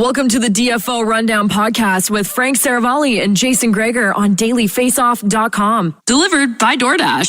Welcome to the DFO Rundown podcast with Frank Saravalli and Jason Greger on dailyfaceoff.com. Delivered by DoorDash.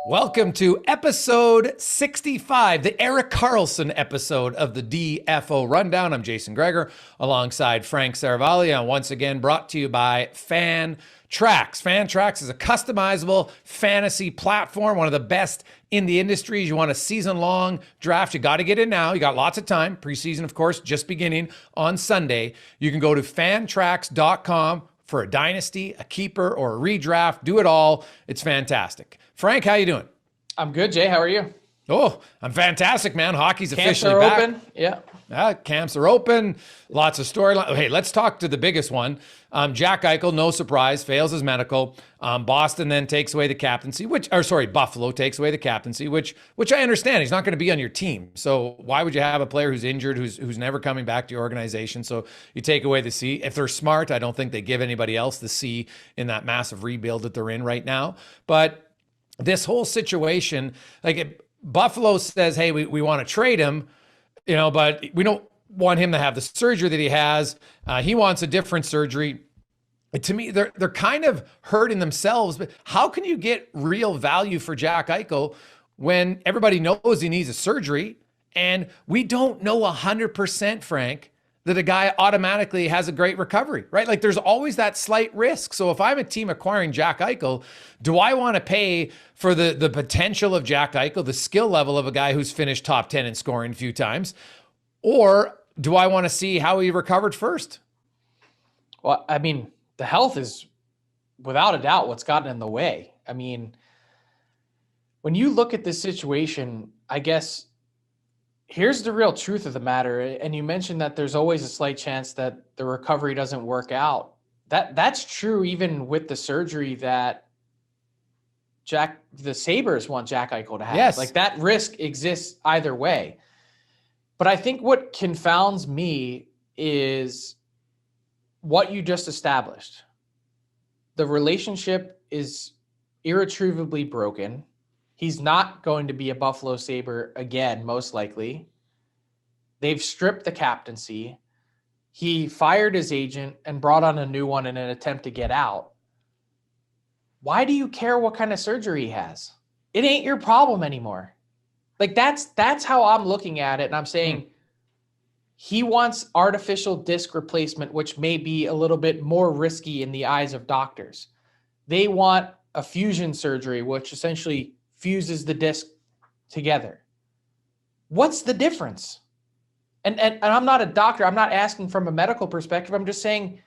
Welcome to episode 65, the Erik Karlsson episode of the DFO Rundown. I'm Jason Greger alongside Frank Saravalli, and once again brought to you by Fantrax. Fantrax is a customizable fantasy platform, one of the best in the industry. You want a season-long draft, you got to get in now. You got lots of time. Preseason, of course, just beginning on Sunday. You can go to fantrax.com for a dynasty, a keeper, or a redraft. Do it all. It's fantastic. Frank, how you doing? I'm good, Jay. How are you? Oh, I'm fantastic, man. Hockey's Camps officially are back. open. Yeah. Camps are open. Lots of storyline. Hey, let's talk to the biggest one. Jack Eichel, no surprise, fails his medical. Boston then takes away the captaincy, Buffalo takes away the captaincy, which I understand. He's not going to be on your team. So why would you have a player who's injured, who's never coming back to your organization? So you take away the C. If they're smart, I don't think they give anybody else the C in that massive rebuild that they're in right now. But this whole situation, Buffalo says, hey, we want to trade him, but we don't want him to have the surgery that he has. He wants a different surgery. To me, they're kind of hurting themselves. But how can you get real value for Jack Eichel when everybody knows he needs a surgery and we don't know 100%, Frank, that a guy automatically has a great recovery, right? Like there's always that slight risk. So if I'm a team acquiring Jack Eichel, do I want to pay for the potential of Jack Eichel, the skill level of a guy who's finished top 10 in scoring a few times? Or do I want to see how he recovered first? Well, I mean, the health is without a doubt what's gotten in the way. I mean, when you look at this situation, I guess here's the real truth of the matter. And you mentioned that there's always a slight chance that the recovery doesn't work out. That's true even with the surgery that the Sabres want Jack Eichel to have. Yes. Like that risk exists either way. But I think what confounds me is what you just established. The relationship is irretrievably broken. He's not going to be a Buffalo Sabre again, most likely. They've stripped the captaincy. He fired his agent and brought on a new one in an attempt to get out. Why do you care what kind of surgery he has? It ain't your problem anymore. Like that's how I'm looking at it. And I'm saying he wants artificial disc replacement, which may be a little bit more risky in the eyes of doctors. They want a fusion surgery, which essentially fuses the disc together. What's the difference? And I'm not a doctor. I'm not asking from a medical perspective. I'm just saying,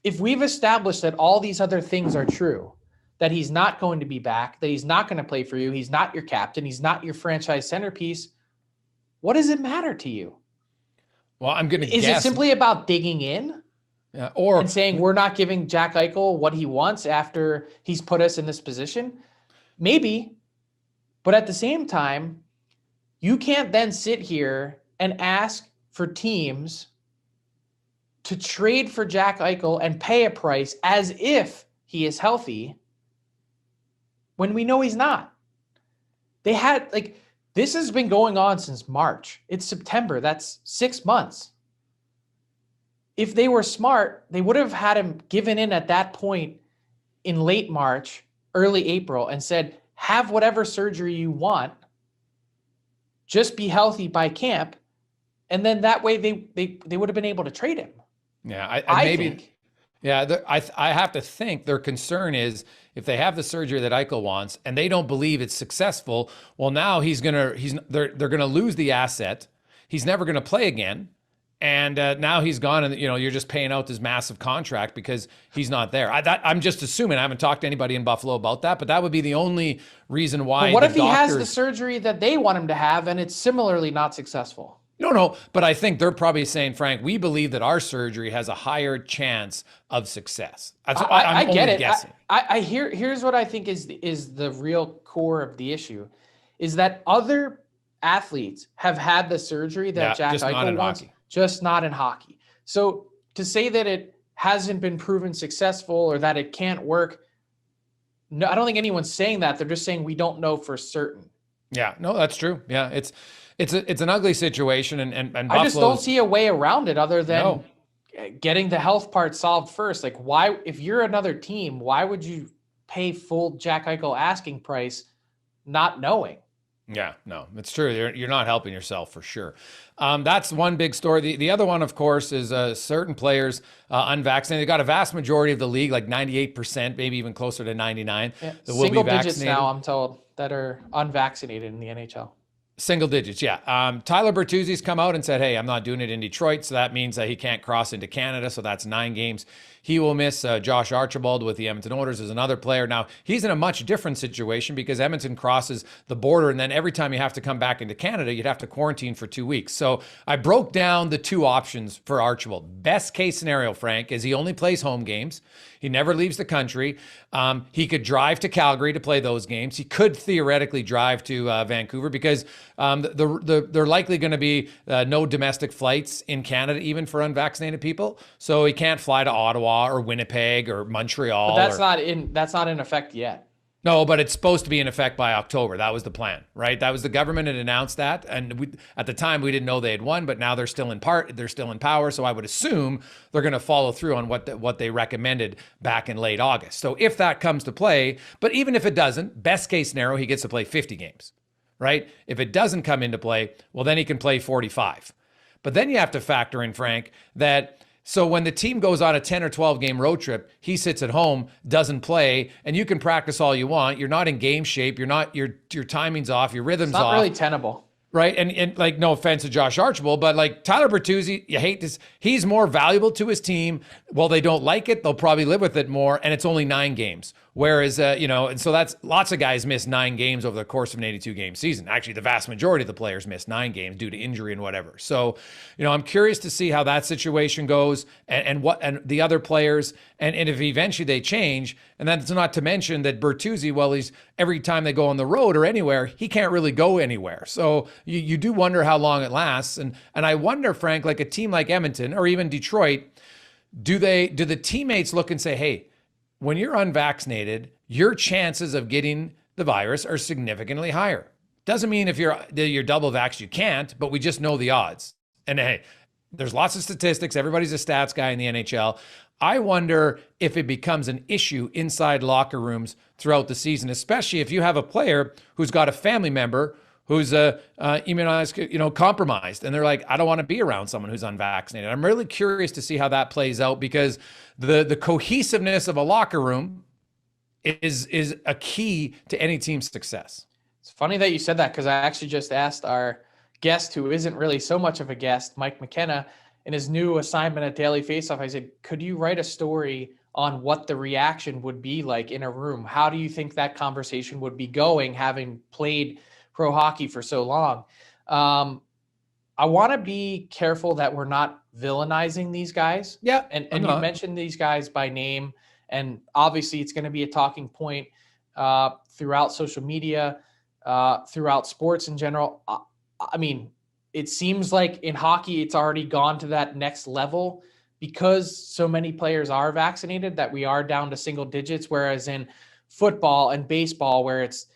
if we've established that all these other things are true, that he's not going to be back, that he's not going to play for you, he's not your captain, he's not your franchise centerpiece, what does it matter to you? Well, I'm going to guess. Is it simply about digging in? Yeah, and saying we're not giving Jack Eichel what he wants after he's put us in this position? Maybe. But at the same time, you can't then sit here and ask for teams to trade for Jack Eichel and pay a price as if he is healthy when we know he's not. This has been going on since March. It's September. That's 6 months. If they were smart, they would have had him given in at that point in late March, early April, and said, have whatever surgery you want, just be healthy by camp, and then that way they would have been able to trade him. Yeah, I think. Yeah, I have to think their concern is if they have the surgery that Eichel wants and they don't believe it's successful, well, now they're gonna lose the asset. He's never gonna play again. And now he's gone, and you're just paying out this massive contract because he's not there. I'm just assuming. I haven't talked to anybody in Buffalo about that, but that would be the only reason why. But what if he has the surgery that they want him to have, and it's similarly not successful? No, but I think they're probably saying, Frank, we believe that our surgery has a higher chance of success. I get it. Guessing. Here's what I think is the real core of the issue, is that other athletes have had the surgery that Jack Eichel wants. Just not in hockey. So to say that it hasn't been proven successful or that it can't work, no, I don't think anyone's saying that. They're just saying we don't know for certain. Yeah, no, that's true. Yeah, It's an ugly situation, and I just don't Buffalo's, see a way around it other than No. getting the health part solved first. Like, why, if you're another team, why would you pay full Jack Eichel asking price not knowing? Yeah, no, it's true. You're not helping yourself for sure. That's one big story. The other one, of course, is certain players unvaccinated. They got a vast majority of the league, like 98%, maybe even closer to 99%, Yeah. that will Single be digits vaccinated. now, I'm told, that are unvaccinated in the NHL. Single digits, yeah. Tyler Bertuzzi's come out and said, hey, I'm not doing it in Detroit, so that means that he can't cross into Canada, so that's 9 games. He will miss. Josh Archibald with the Edmonton Oilers is another player. Now, he's in a much different situation because Edmonton crosses the border, and then every time you have to come back into Canada, you'd have to quarantine for 2 weeks. So I broke down the 2 options for Archibald. Best case scenario, Frank, is he only plays home games. He never leaves the country. He could drive to Calgary to play those games. He could theoretically drive to Vancouver because they're likely going to be no domestic flights in Canada, even for unvaccinated people. So he can't fly to Ottawa or Winnipeg or Montreal. But that's not in effect yet. No, but it's supposed to be in effect by October. That was the plan, right? That was the government had announced that. And at the time, we didn't know they had won, but now they're still in power. So I would assume they're going to follow through on what they recommended back in late August. So if that comes to play, but even if it doesn't, best case scenario, he gets to play 50 games, right? If it doesn't come into play, well, then he can play 45. But then you have to factor in, Frank, that so when the team goes on a 10 or 12 game road trip, he sits at home, doesn't play, and you can practice all you want. You're not in game shape. Your timing's off. Your rhythm's off. It's not really tenable. Right. And like, no offense to Josh Archibald, but like Tyler Bertuzzi, you hate this. He's more valuable to his team. Well, they don't like it. They'll probably live with it more. And it's only 9 games. Whereas, and so that's lots of guys miss 9 games over the course of an 82 game season. Actually, the vast majority of the players miss 9 games due to injury and whatever. So, I'm curious to see how that situation goes and the other players and if eventually they change. And that's not to mention that Bertuzzi, well, every time they go on the road or anywhere, he can't really go anywhere. So you do wonder how long it lasts. And I wonder, Frank, like a team like Edmonton or even Detroit, do the teammates look and say, hey, when you're unvaccinated, your chances of getting the virus are significantly higher. Doesn't mean if you're double vaxxed, you can't, but we just know the odds. And hey, there's lots of statistics. Everybody's a stats guy in the NHL. I wonder if it becomes an issue inside locker rooms throughout the season, especially if you have a player who's got a family member who's immunized, compromised, and they're like, I don't want to be around someone who's unvaccinated. I'm really curious to see how that plays out because the cohesiveness of a locker room is a key to any team's success. It's funny that you said that because I actually just asked our guest, who isn't really so much of a guest, Mike McKenna, in his new assignment at Daily Faceoff. I said, could you write a story on what the reaction would be like in a room? How do you think that conversation would be going, having played pro hockey for so long? I want to be careful that we're not villainizing these guys. Yeah. And you mentioned these guys by name, and obviously it's going to be a talking point throughout social media, throughout sports in general. I mean, it seems like in hockey, it's already gone to that next level because so many players are vaccinated that we are down to single digits, whereas in football and baseball, where it's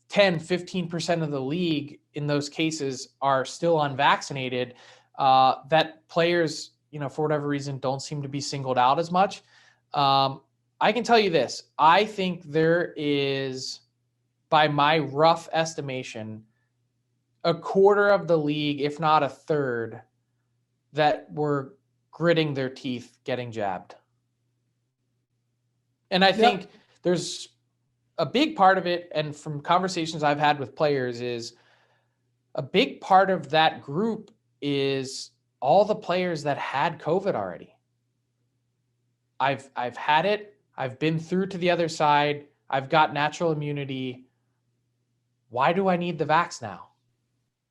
10, 15% of the league in those cases are still unvaccinated, that players, for whatever reason, don't seem to be singled out as much. I can tell you this. I think there is, by my rough estimation, a quarter of the league, if not a third, that were gritting their teeth getting jabbed. And I think there's a big part of it, and from conversations I've had with players, is a big part of that group is all the players that had COVID already. I've had it. I've been through to the other side. I've got natural immunity. Why do I need the vax now?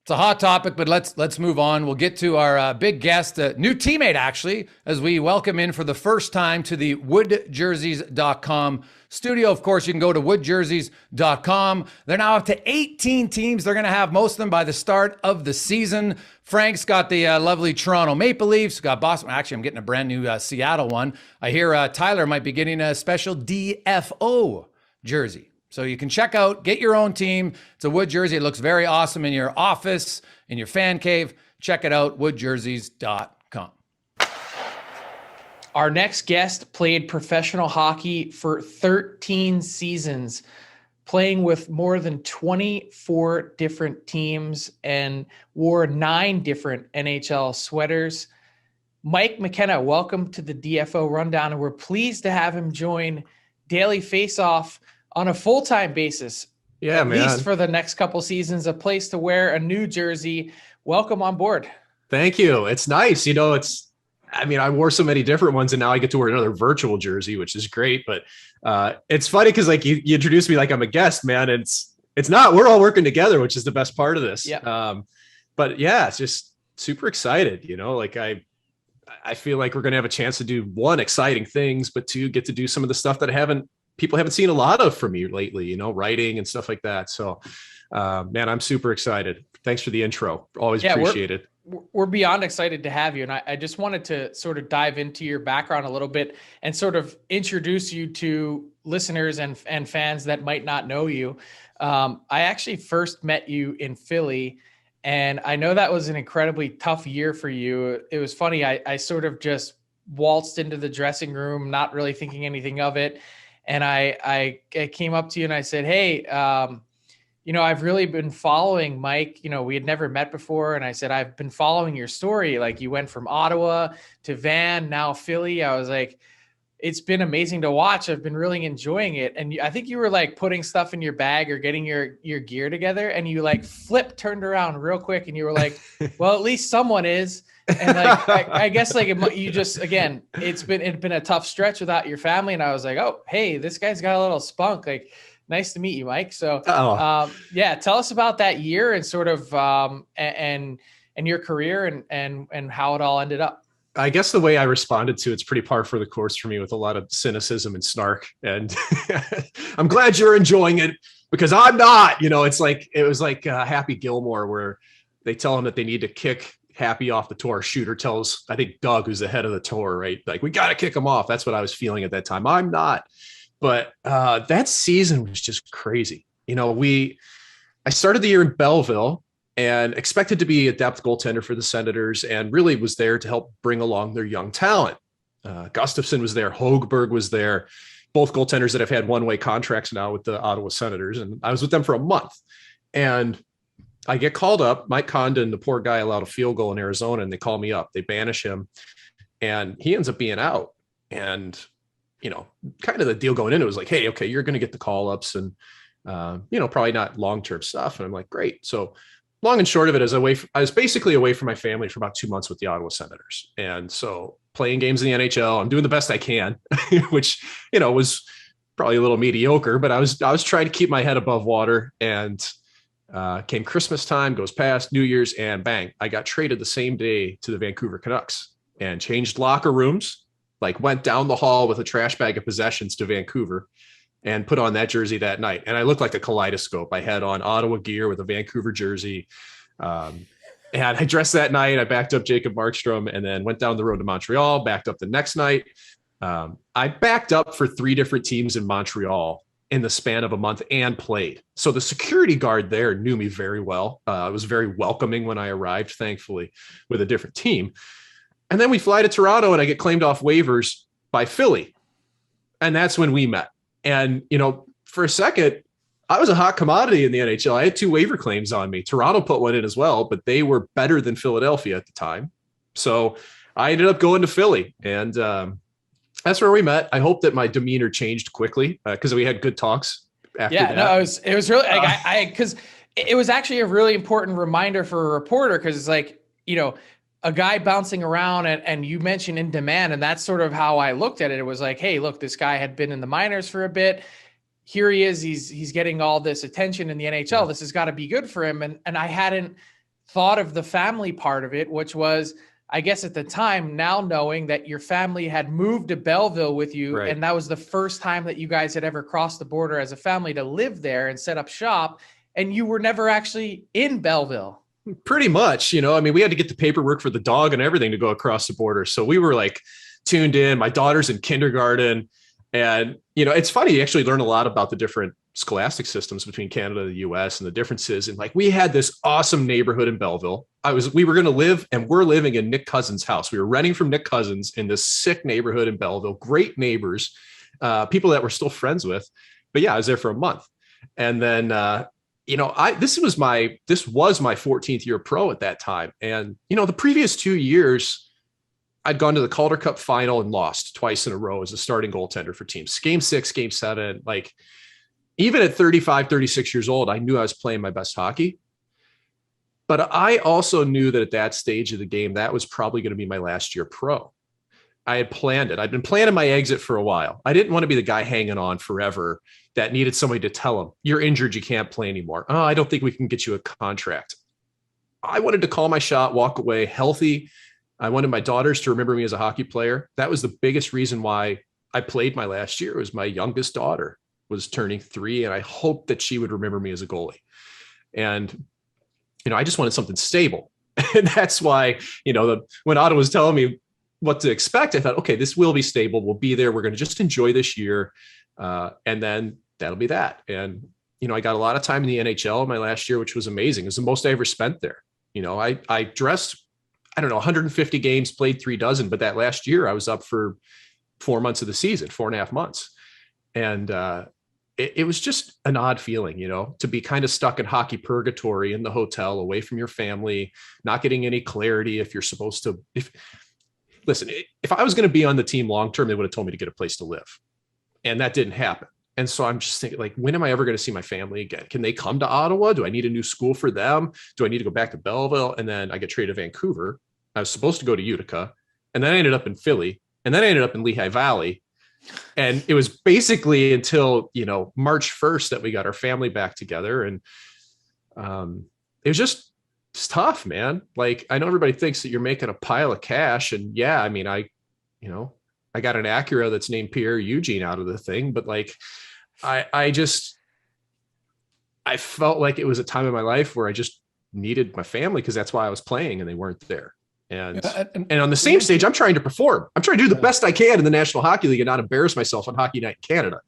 It's a hot topic, but let's move on. We'll get to our big guest, new teammate, actually, as we welcome in for the first time to the woodjerseys.com studio. Of course, you can go to woodjerseys.com. They're now up to 18 teams. They're going to have most of them by the start of the season. Frank's got the lovely Toronto Maple Leafs, got Boston. Actually, I'm getting a brand new Seattle one. I hear Tyler might be getting a special DFO jersey. So you can check out, get your own team. It's a wood jersey. It looks very awesome in your office, in your fan cave. Check it out, woodjerseys.com. Our next guest played professional hockey for 13 seasons, playing with more than 24 different teams and wore 9 different NHL sweaters. Mike McKenna, welcome to the DFO Rundown, and we're pleased to have him join Daily Faceoff on a full-time basis. Yeah, at man. least for the next couple seasons, a place to wear a new jersey. Welcome on board. Thank you. It's nice. I wore so many different ones, and now I get to wear another virtual jersey, which is great. But it's funny because like you introduced me like I'm a guest, man. It's not. We're all working together, which is the best part of this. Yeah. But yeah, it's just super excited. I feel like we're going to have a chance to do, one, exciting things, but two, get to do some of the stuff that people haven't seen a lot of from me lately, writing and stuff like that. So, man, I'm super excited. Thanks for the intro. Always appreciate it. We're beyond excited to have you. And I just wanted to sort of dive into your background a little bit and sort of introduce you to listeners and fans that might not know you. I actually first met you in Philly, and I know that was an incredibly tough year for you. It was funny. I sort of just waltzed into the dressing room, not really thinking anything of it. And I came up to you and I said, hey, I've really been following Mike. We had never met before. And I said, I've been following your story. Like, you went from Ottawa to Van, now Philly. I was like, it's been amazing to watch. I've been really enjoying it. And I think you were like putting stuff in your bag or getting your gear together, and you like turned around real quick, and you were like, well, at least someone is. And like, I guess like you just, again, it's been a tough stretch without your family. And I was like, oh, hey, this guy's got a little spunk. Like, nice to meet you, Mike. So, tell us about that year and sort of, and your career and how it all ended up. I guess the way I responded to it's pretty par for the course for me, with a lot of cynicism and snark. And I'm glad you're enjoying it, because I'm not. It was like Happy Gilmore, where they tell him that they need to kick Happy off the tour. Shooter tells, I think, Doug, who's the head of the tour, right? Like, we got to kick him off. That's what I was feeling at that time. I'm not. But that season was just crazy. I started the year in Belleville and expected to be a depth goaltender for the Senators, and really was there to help bring along their young talent. Gustafsson was there. Hogeberg was there. Both goaltenders that have had one-way contracts now with the Ottawa Senators. And I was with them for a month. And I get called up. Mike Condon, the poor guy, allowed a field goal in Arizona, and they call me up. They banish him, and he ends up being out. And kind of the deal going in, it was like, hey, okay, you're going to get the call ups, and probably not long-term stuff. And I'm like, great. So long and short of it is, I was basically away from my family for about 2 months with the Ottawa Senators. And so playing games in the NHL, I'm doing the best I can, which, was probably a little mediocre, but I was trying to keep my head above water. And came Christmas time, goes past New Year's, and bang, I got traded the same day to the Vancouver Canucks, and changed locker rooms. Like, went down the hall with a trash bag of possessions to Vancouver and put on that jersey that night. And I looked like a kaleidoscope. I had on Ottawa gear with a Vancouver jersey. And I dressed that night. I backed up Jacob Markstrom, and then went down the road to Montreal, backed up the next night. I backed up for 3 different teams in Montreal in the span of a month, and played. So the security guard there knew me very well. It was very welcoming when I arrived, thankfully, with a different team. And then we fly to Toronto, and I get claimed off waivers by Philly. And that's when we met. And, for a second, I was a hot commodity in the NHL. I had 2 waiver claims on me. Toronto put one in as well, but they were better than Philadelphia at the time. So I ended up going to Philly, and that's where we met. I hope that my demeanor changed quickly, because we had good talks after that. No, it was really, because it was actually a really important reminder for a reporter, because it's like, a guy bouncing around, and you mentioned in demand. And that's sort of how I looked at it. It was like, hey, look, this guy had been in the minors for a bit. Here he is. He's getting all this attention in the NHL. This has got to be good for him. And I hadn't thought of the family part of it, which was, I guess at the time, now knowing that your family had moved to Belleville with you. Right. And that was the first time that you guys had ever crossed the border as a family to live there and set up shop. And you were never actually in Belleville. Pretty much, we had to get the paperwork for the dog and everything to go across the border. So we were like tuned in. My daughter's in kindergarten, and, it's funny, you actually learn a lot about the different scholastic systems between Canada and the US and the differences. And like, we had this awesome neighborhood in Belleville. We were going to live, and we're living in Nick Cousins' house. We were renting from Nick Cousins in this sick neighborhood in Belleville, great neighbors, people that we're still friends with. But yeah, I was there for a month. And then, this was my 14th year pro at that time. And, the previous 2 years, I'd gone to the Calder Cup final and lost twice in a row as a starting goaltender for teams. Game 6, game 7, like, even at 35, 36 years old, I knew I was playing my best hockey. But I also knew that at that stage of the game, that was probably going to be my last year pro. I had planned it. I'd been planning my exit for a while. I didn't want to be the guy hanging on forever that needed somebody to tell him, you're injured, you can't play anymore. Oh, I don't think we can get you a contract. I wanted to call my shot, walk away healthy. I wanted my daughters to remember me as a hockey player. That was the biggest reason why I played my last year. It was my youngest daughter was turning 3, and I hoped that she would remember me as a goalie. And, I just wanted something stable. And that's why, when Otto was telling me what to expect, I thought, okay, this will be stable. We'll be there. We're going to just enjoy this year. And then that'll be that. And, I got a lot of time in the NHL my last year, which was amazing. It was the most I ever spent there. I dressed, 150 games, played 3 dozen, but that last year I was up for 4 months of the season, 4.5 months. And, it was just an odd feeling, to be kind of stuck in hockey purgatory in the hotel, away from your family, not getting any clarity if you're supposed to. Listen, if I was going to be on the team long-term, they would have told me to get a place to live. And that didn't happen. And so I'm just thinking, like, when am I ever going to see my family again? Can they come to Ottawa? Do I need a new school for them? Do I need to go back to Belleville? And then I get traded to Vancouver. I was supposed to go to Utica. And then I ended up in Philly. And then I ended up in Lehigh Valley. And it was basically until, March 1st that we got our family back together. And it was just, it's tough, man. Like, I know everybody thinks that you're making a pile of cash. And yeah, I mean, I got an Acura that's named Pierre Eugene out of the thing, but like, I felt like it was a time in my life where I just needed my family, because that's why I was playing and they weren't there. And on the same stage, I'm trying to perform. I'm trying to do the best I can in the National Hockey League and not embarrass myself on Hockey Night in Canada,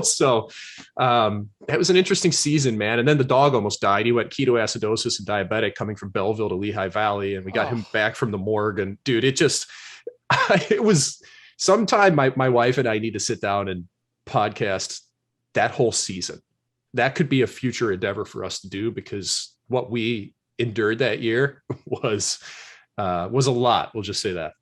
So that was an interesting season, man. And then the dog almost died. He went ketoacidosis and diabetic coming from Belleville to Lehigh Valley. And we got him back from the morgue. And dude, it was sometime my wife and I need to sit down and podcast that whole season. That could be a future endeavor for us to do, because what we endured that year was a lot. We'll just say that.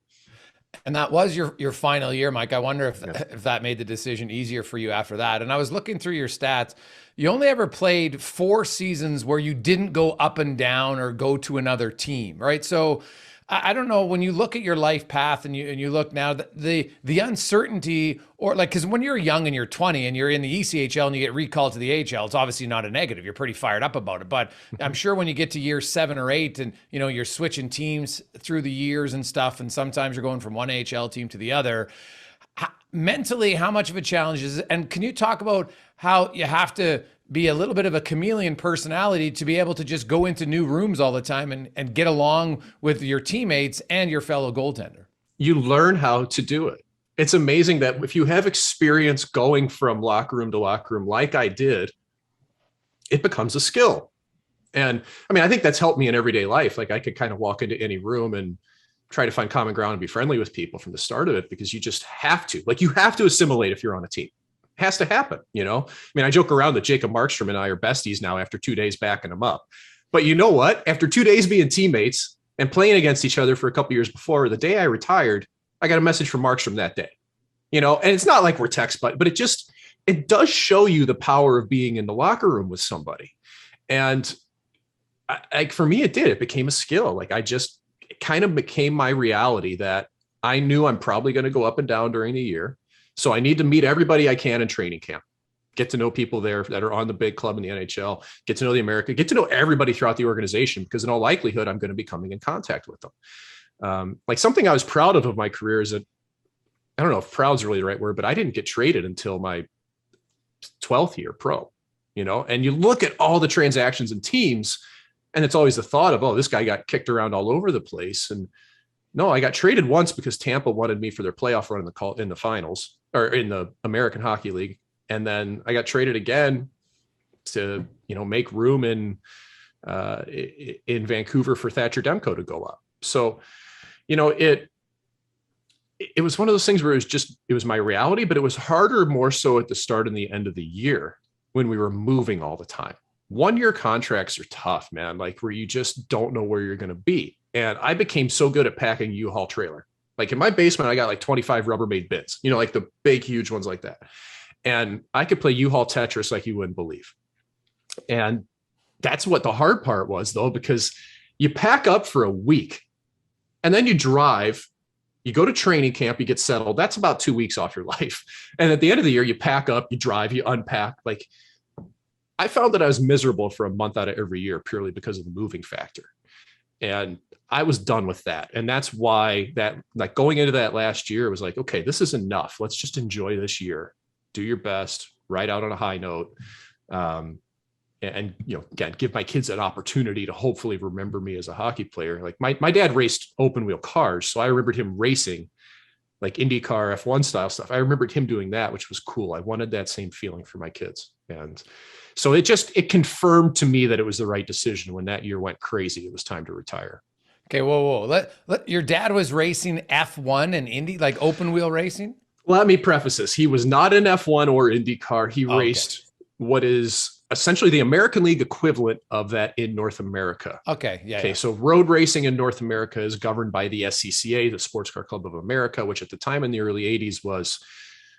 And that was your final year, Mike. I wonder if that made the decision easier for you after that. And I was looking through your stats. You only ever played 4 seasons where you didn't go up and down or go to another team, right? So I don't know, when you look at your life path and you look now, the uncertainty, or like, because when you're young and you're 20 and you're in the ECHL and you get recalled to the AHL, it's obviously not a negative. You're pretty fired up about it. But I'm sure when you get to year 7 or 8 and, you're switching teams through the years and stuff, and sometimes you're going from one AHL team to the other, mentally, how much of a challenge is it? And can you talk about how you have to be a little bit of a chameleon personality to be able to just go into new rooms all the time and get along with your teammates and your fellow goaltender? You learn how to do it. It's amazing that if you have experience going from locker room to locker room, like I did, it becomes a skill. And I mean, I think that's helped me in everyday life. Like, I could kind of walk into any room and try to find common ground and be friendly with people from the start of it, because you just have to. Like, you have to assimilate if you're on a team. Has to happen, I mean, I joke around that Jacob Markstrom and I are besties now after 2 days backing him up. But you know what? After 2 days being teammates and playing against each other for a couple years before, the day I retired, I got a message from Markstrom that day. And it's not like we're text, but it does show you the power of being in the locker room with somebody. And for me, it did. It became a skill. Like, it kind of became my reality that I knew I'm probably going to go up and down during the year. So I need to meet everybody I can in training camp, get to know people there that are on the big club in the NHL, get to know the America, get to know everybody throughout the organization, because in all likelihood, I'm going to be coming in contact with them. Like, something I was proud of my career is that, I don't know if proud's really the right word, but I didn't get traded until my 12th year pro, and you look at all the transactions and teams, and it's always the thought of, oh, this guy got kicked around all over the place. And no, I got traded once because Tampa wanted me for their playoff run in the finals, or in the American Hockey League. And then I got traded again to, make room in Vancouver for Thatcher Demko to go up. So, it was one of those things where it was my reality, but it was harder more so at the start and the end of the year when we were moving all the time. 1-year contracts are tough, man, like where you just don't know where you're going to be. And I became so good at packing U-Haul trailer. Like in my basement, I got like 25 Rubbermaid bins, like the big, huge ones like that. And I could play U-Haul Tetris like you wouldn't believe. And that's what the hard part was, though, because you pack up for a week and then you drive, you go to training camp, you get settled. That's about 2 weeks off your life. And at the end of the year, you pack up, you drive, you unpack. Like I found that I was miserable for a month out of every year purely because of the moving factor. And I was done with that. And that's why going into that last year, it was like, okay, this is enough. Let's just enjoy this year. Do your best, ride out on a high note. And again, give my kids an opportunity to hopefully remember me as a hockey player. Like my dad raced open wheel cars. So I remembered him racing like IndyCar F1 style stuff. I remembered him doing that, which was cool. I wanted that same feeling for my kids. And so it confirmed to me that it was the right decision. When that year went crazy, it was time to retire. Okay. Whoa. Your dad was racing F1 and Indy, like open wheel racing? Let me preface this. He was not an F1 or IndyCar. He raced what is essentially the American League equivalent of that in North America. Okay. Yeah. Okay. So road racing in North America is governed by the SCCA, the Sports Car Club of America, which at the time in the early 80s was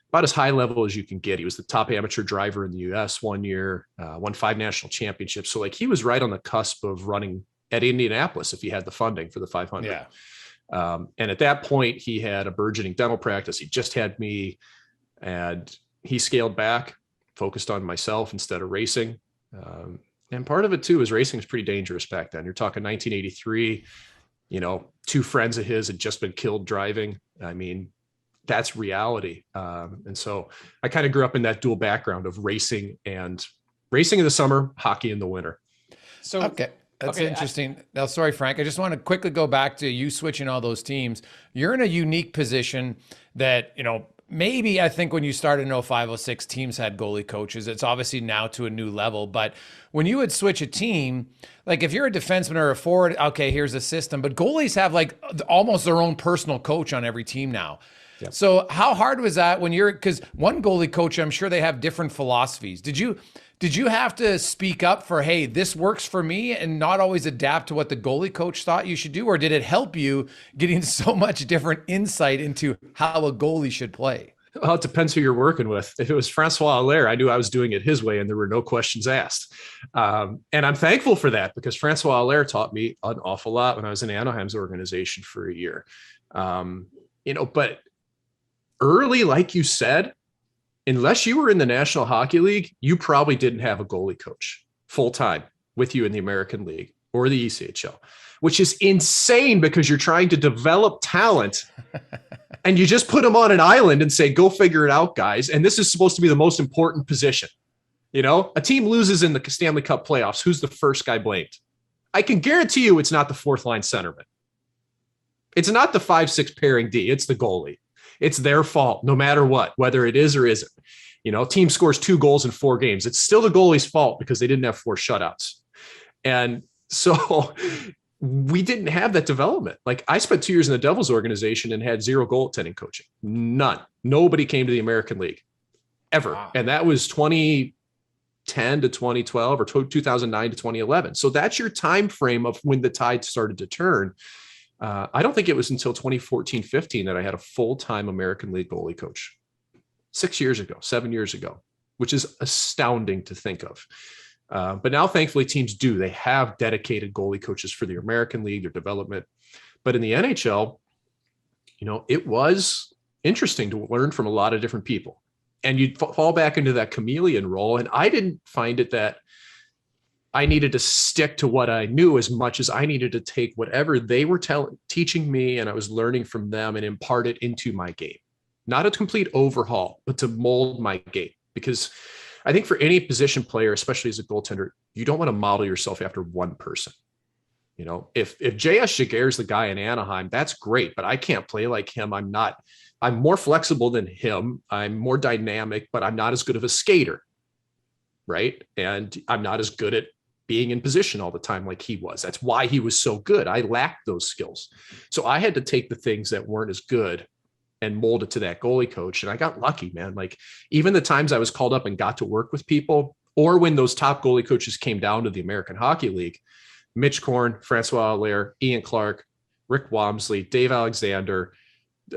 about as high level as you can get. He was the top amateur driver in the US 1 year, won 5 national championships. So like he was right on the cusp of running at Indianapolis if he had the funding for the 500. Yeah. And at that point, he had a burgeoning dental practice. He just had me, and he scaled back, focused on myself instead of racing. And part of it too is racing was pretty dangerous back then. You're talking 1983, 2 friends of his had just been killed driving. I mean, that's reality. And so I kind of grew up in that dual background of racing in the summer, hockey in the winter. So, okay. That's interesting. Now, sorry, Frank, I just want to quickly go back to you switching all those teams. You're in a unique position that, maybe I think when you started in 05, 06, teams had goalie coaches. It's obviously now to a new level. But when you would switch a team, like if you're a defenseman or a forward, okay, here's a system. But goalies have like almost their own personal coach on every team now. Yep. So how hard was that because one goalie coach, I'm sure they have different philosophies. Did you have to speak up for, hey, this works for me, and not always adapt to what the goalie coach thought you should do? Or did it help you getting so much different insight into how a goalie should play? Well, it depends who you're working with. If it was Francois Allaire, I knew I was doing it his way and there were no questions asked. And I'm thankful for that because Francois Allaire taught me an awful lot when I was in Anaheim's organization for a year. But early, like you said, unless you were in the National Hockey League, you probably didn't have a goalie coach full time with you in the American League or the ECHL, which is insane because you're trying to develop talent and you just put them on an island and say, go figure it out, guys. And this is supposed to be the most important position. A team loses in the Stanley Cup playoffs. Who's the first guy blamed? I can guarantee you it's not the 4th line centerman. It's not the 5-6 pairing D. It's the goalie. It's their fault, no matter what, whether it is or isn't. Team scores 2 goals in 4 games. It's still the goalie's fault because they didn't have 4 shutouts. And so we didn't have that development. Like I spent 2 years in the Devils organization and had 0 goaltending coaching. None. Nobody came to the American League ever. Wow. And that was 2010 to 2012 or 2009 to 2011. So that's your time frame of when the tide started to turn. I don't think it was until 2014-15 that I had a full-time American League goalie coach. 7 years ago, which is astounding to think of. But now, thankfully, teams do. They have dedicated goalie coaches for the American League, their development. But in the NHL, it was interesting to learn from a lot of different people. And you'd fall back into that chameleon role. And I didn't find it that I needed to stick to what I knew as much as I needed to take whatever they were teaching me and I was learning from them and impart it into my game. Not a complete overhaul, but to mold my game. Because I think for any position player, especially as a goaltender, you don't want to model yourself after one person. You know, if JS Jaguar is the guy in Anaheim, that's great, but I can't play like him. I'm more flexible than him. I'm more dynamic, but I'm not as good of a skater. Right. And I'm not as good at being in position all the time like he was. That's why he was so good. I lacked those skills. So I had to take the things that weren't as good and mold it to that goalie coach. And I got lucky, man. Like even the times I was called up and got to work with people, or when those top goalie coaches came down to the American Hockey League, Mitch Korn, Francois Allaire, Ian Clark, Rick Walmsley, Dave Alexander.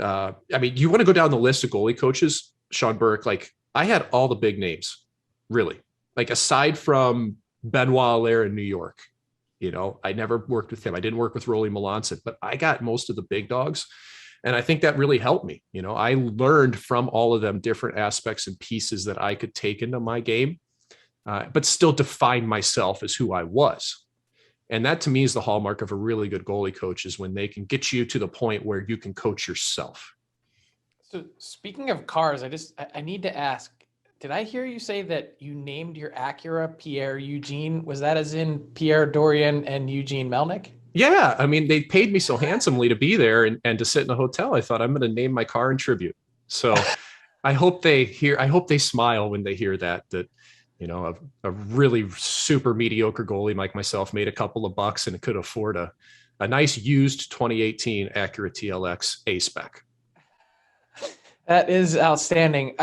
I mean, you want to go down the list of goalie coaches, Sean Burke, like I had all the big names, really. Like aside from Benoit Allaire in New York, you know, I never worked with him. I didn't work with Rolly Melanson, but I got most of the big dogs. And I think that really helped me. You know, I learned from all of them different aspects and pieces that I could take into my game, but still define myself as who I was. And that to me is the hallmark of a really good goalie coach, is when they can get you to the point where you can coach yourself. So speaking of cars, I need to ask, did I hear you say that you named your Acura Pierre Eugene? Was that as in Pierre Dorian and Eugene Melnick? Yeah. I mean, they paid me so handsomely to be there and to sit in a hotel. I thought I'm going to name my car in tribute. So I hope they smile when they hear that, you know, a really super mediocre goalie like myself made a couple of bucks and could afford a nice used 2018 Acura TLX A-Spec. That is outstanding.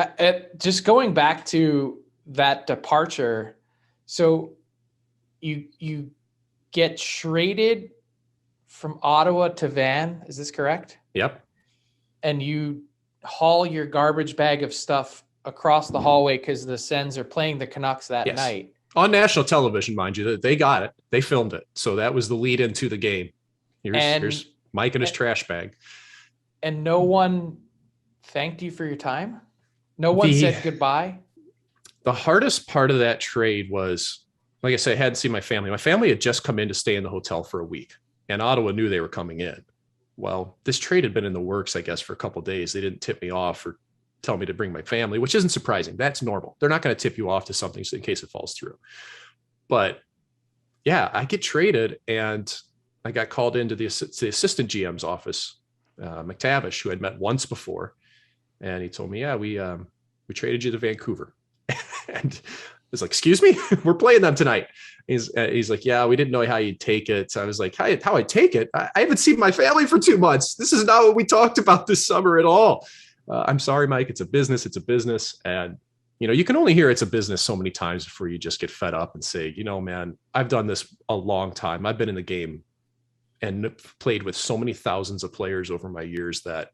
Just going back to that departure, so you get traded from Ottawa to Van, is this correct? Yep. And you haul your garbage bag of stuff across the hallway because the Sens are playing the Canucks that night. On national television, mind you. They got it. They filmed it. So that was the lead into the game. Here's Mike and his trash bag. And no one thanked you for your time? No one said goodbye? The hardest part of that trade was, like I said, I hadn't seen my family. My family had just come in to stay in the hotel for a week, and Ottawa knew they were coming in. Well, this trade had been in the works, I guess, for a couple of days. They didn't tip me off or tell me to bring my family, which isn't surprising. That's normal. They're not going to tip you off to something in case it falls through. But yeah, I get traded, and I got called into the assistant GM's office, McTavish, who I'd met once before. And he told me, yeah, we traded you to Vancouver. And I was like, excuse me, we're playing them tonight. He's like, yeah, we didn't know how you'd take it. So I was like, how I take it? I haven't seen my family for 2 months. This is not what we talked about this summer at all. I'm sorry, Mike, it's a business. It's a business. And, you know, you can only hear it's a business so many times before you just get fed up and say, you know, man, I've done this a long time. I've been in the game and played with so many thousands of players over my years that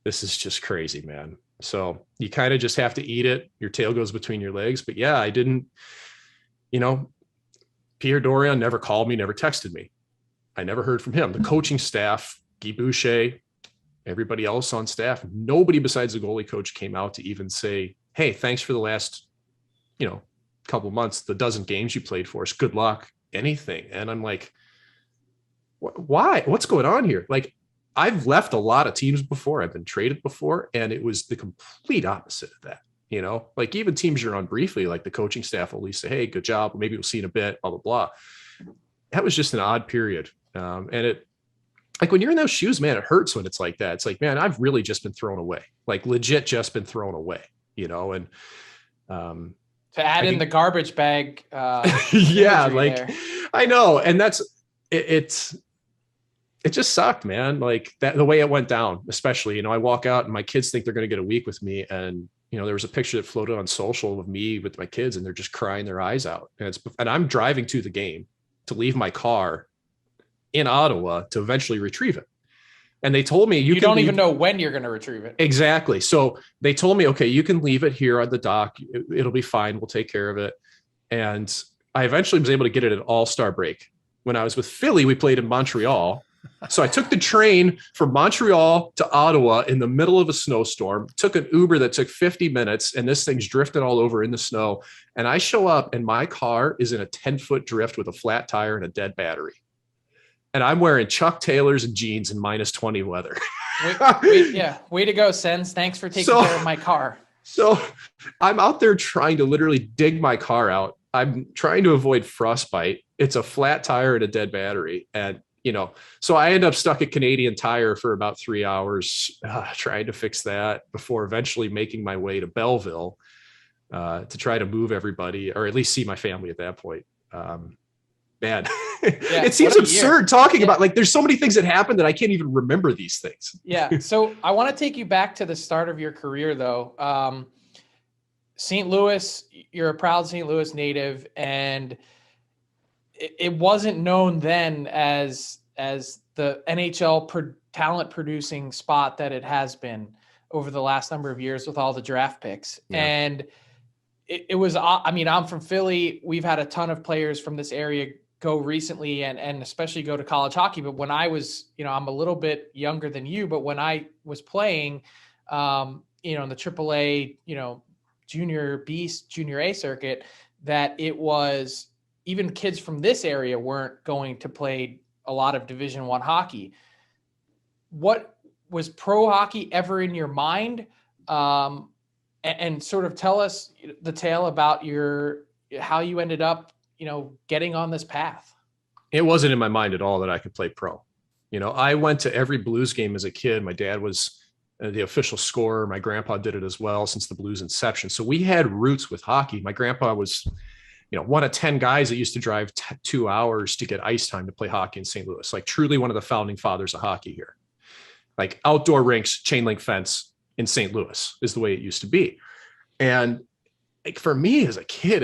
this is just crazy, man. So you kind of just have to eat it. Your tail goes between your legs. But yeah, I didn't, you know, Pierre Dorian never called me, never texted me. I never heard from him. The coaching staff, Guy Boucher, everybody else on staff, nobody besides the goalie coach came out to even say, hey, thanks for the last, you know, couple months, the dozen games you played for us. Good luck, anything. And I'm like, why? What's going on here? Like, I've left a lot of teams before. I've been traded before, and it was the complete opposite of that. You know, like even teams you're on briefly, like the coaching staff will at least say, hey, good job. Maybe we'll see in a bit, blah, blah, blah. That was just an odd period. And it, like when you're in those shoes, man, it hurts when it's like that. It's like, man, I've really just been thrown away, like legit just been thrown away, you know? And, to add in the garbage bag. Yeah. Like there. I know. And that's, it just sucked, man. Like that, the way it went down, especially, you know, I walk out and my kids think they're going to get a week with me. And, you know, there was a picture that floated on social of me with my kids and they're just crying their eyes out. And I'm driving to the game to leave my car in Ottawa to eventually retrieve it. And they told me, you don't even know when you're going to retrieve it. Exactly. So they told me, okay, you can leave it here on the dock. It'll be fine. We'll take care of it. And I eventually was able to get it at All-Star break. When I was with Philly, we played in Montreal. So I took the train from Montreal to Ottawa in the middle of a snowstorm, took an Uber that took 50 minutes, and this thing's drifting all over in the snow. And I show up and my car is in a 10-foot drift with a flat tire and a dead battery. And I'm wearing Chuck Taylors and jeans in -20 weather. Yeah. Way to go, Sens. Thanks for taking care of my car. So I'm out there trying to literally dig my car out. I'm trying to avoid frostbite. it's a flat tire and a dead battery. And, so I end up stuck at Canadian Tire for about 3 hours trying to fix that before eventually making my way to Belleville to try to move everybody, or at least see my family at that point. Man, it seems absurd talking about, like, there's so many things that happen that I can't even remember these things. Yeah. So I want to take you back to the start of your career, though. St. Louis, you're a proud St. Louis native, and it wasn't known then as the NHL talent producing spot that it has been over the last number of years with all the draft picks. Yeah. And it was, I mean, I'm from Philly. We've had a ton of players from this area go recently and especially go to college hockey. But when I was, I'm a little bit younger than you, but when I was playing, in the AAA, junior B, junior A circuit, that it was, even kids from this area weren't going to play a lot of Division I hockey. What was pro hockey ever in your mind? And sort of tell us the tale about how you ended up, getting on this path. It wasn't in my mind at all that I could play pro. I went to every Blues game as a kid. My dad was the official scorer. My grandpa did it as well since the Blues inception. So we had roots with hockey. My grandpa was, one of 10 guys that used to drive 2 hours to get ice time to play hockey in St. Louis, like truly one of the founding fathers of hockey here. Like outdoor rinks, chain link fence in St. Louis is the way it used to be. And like for me as a kid,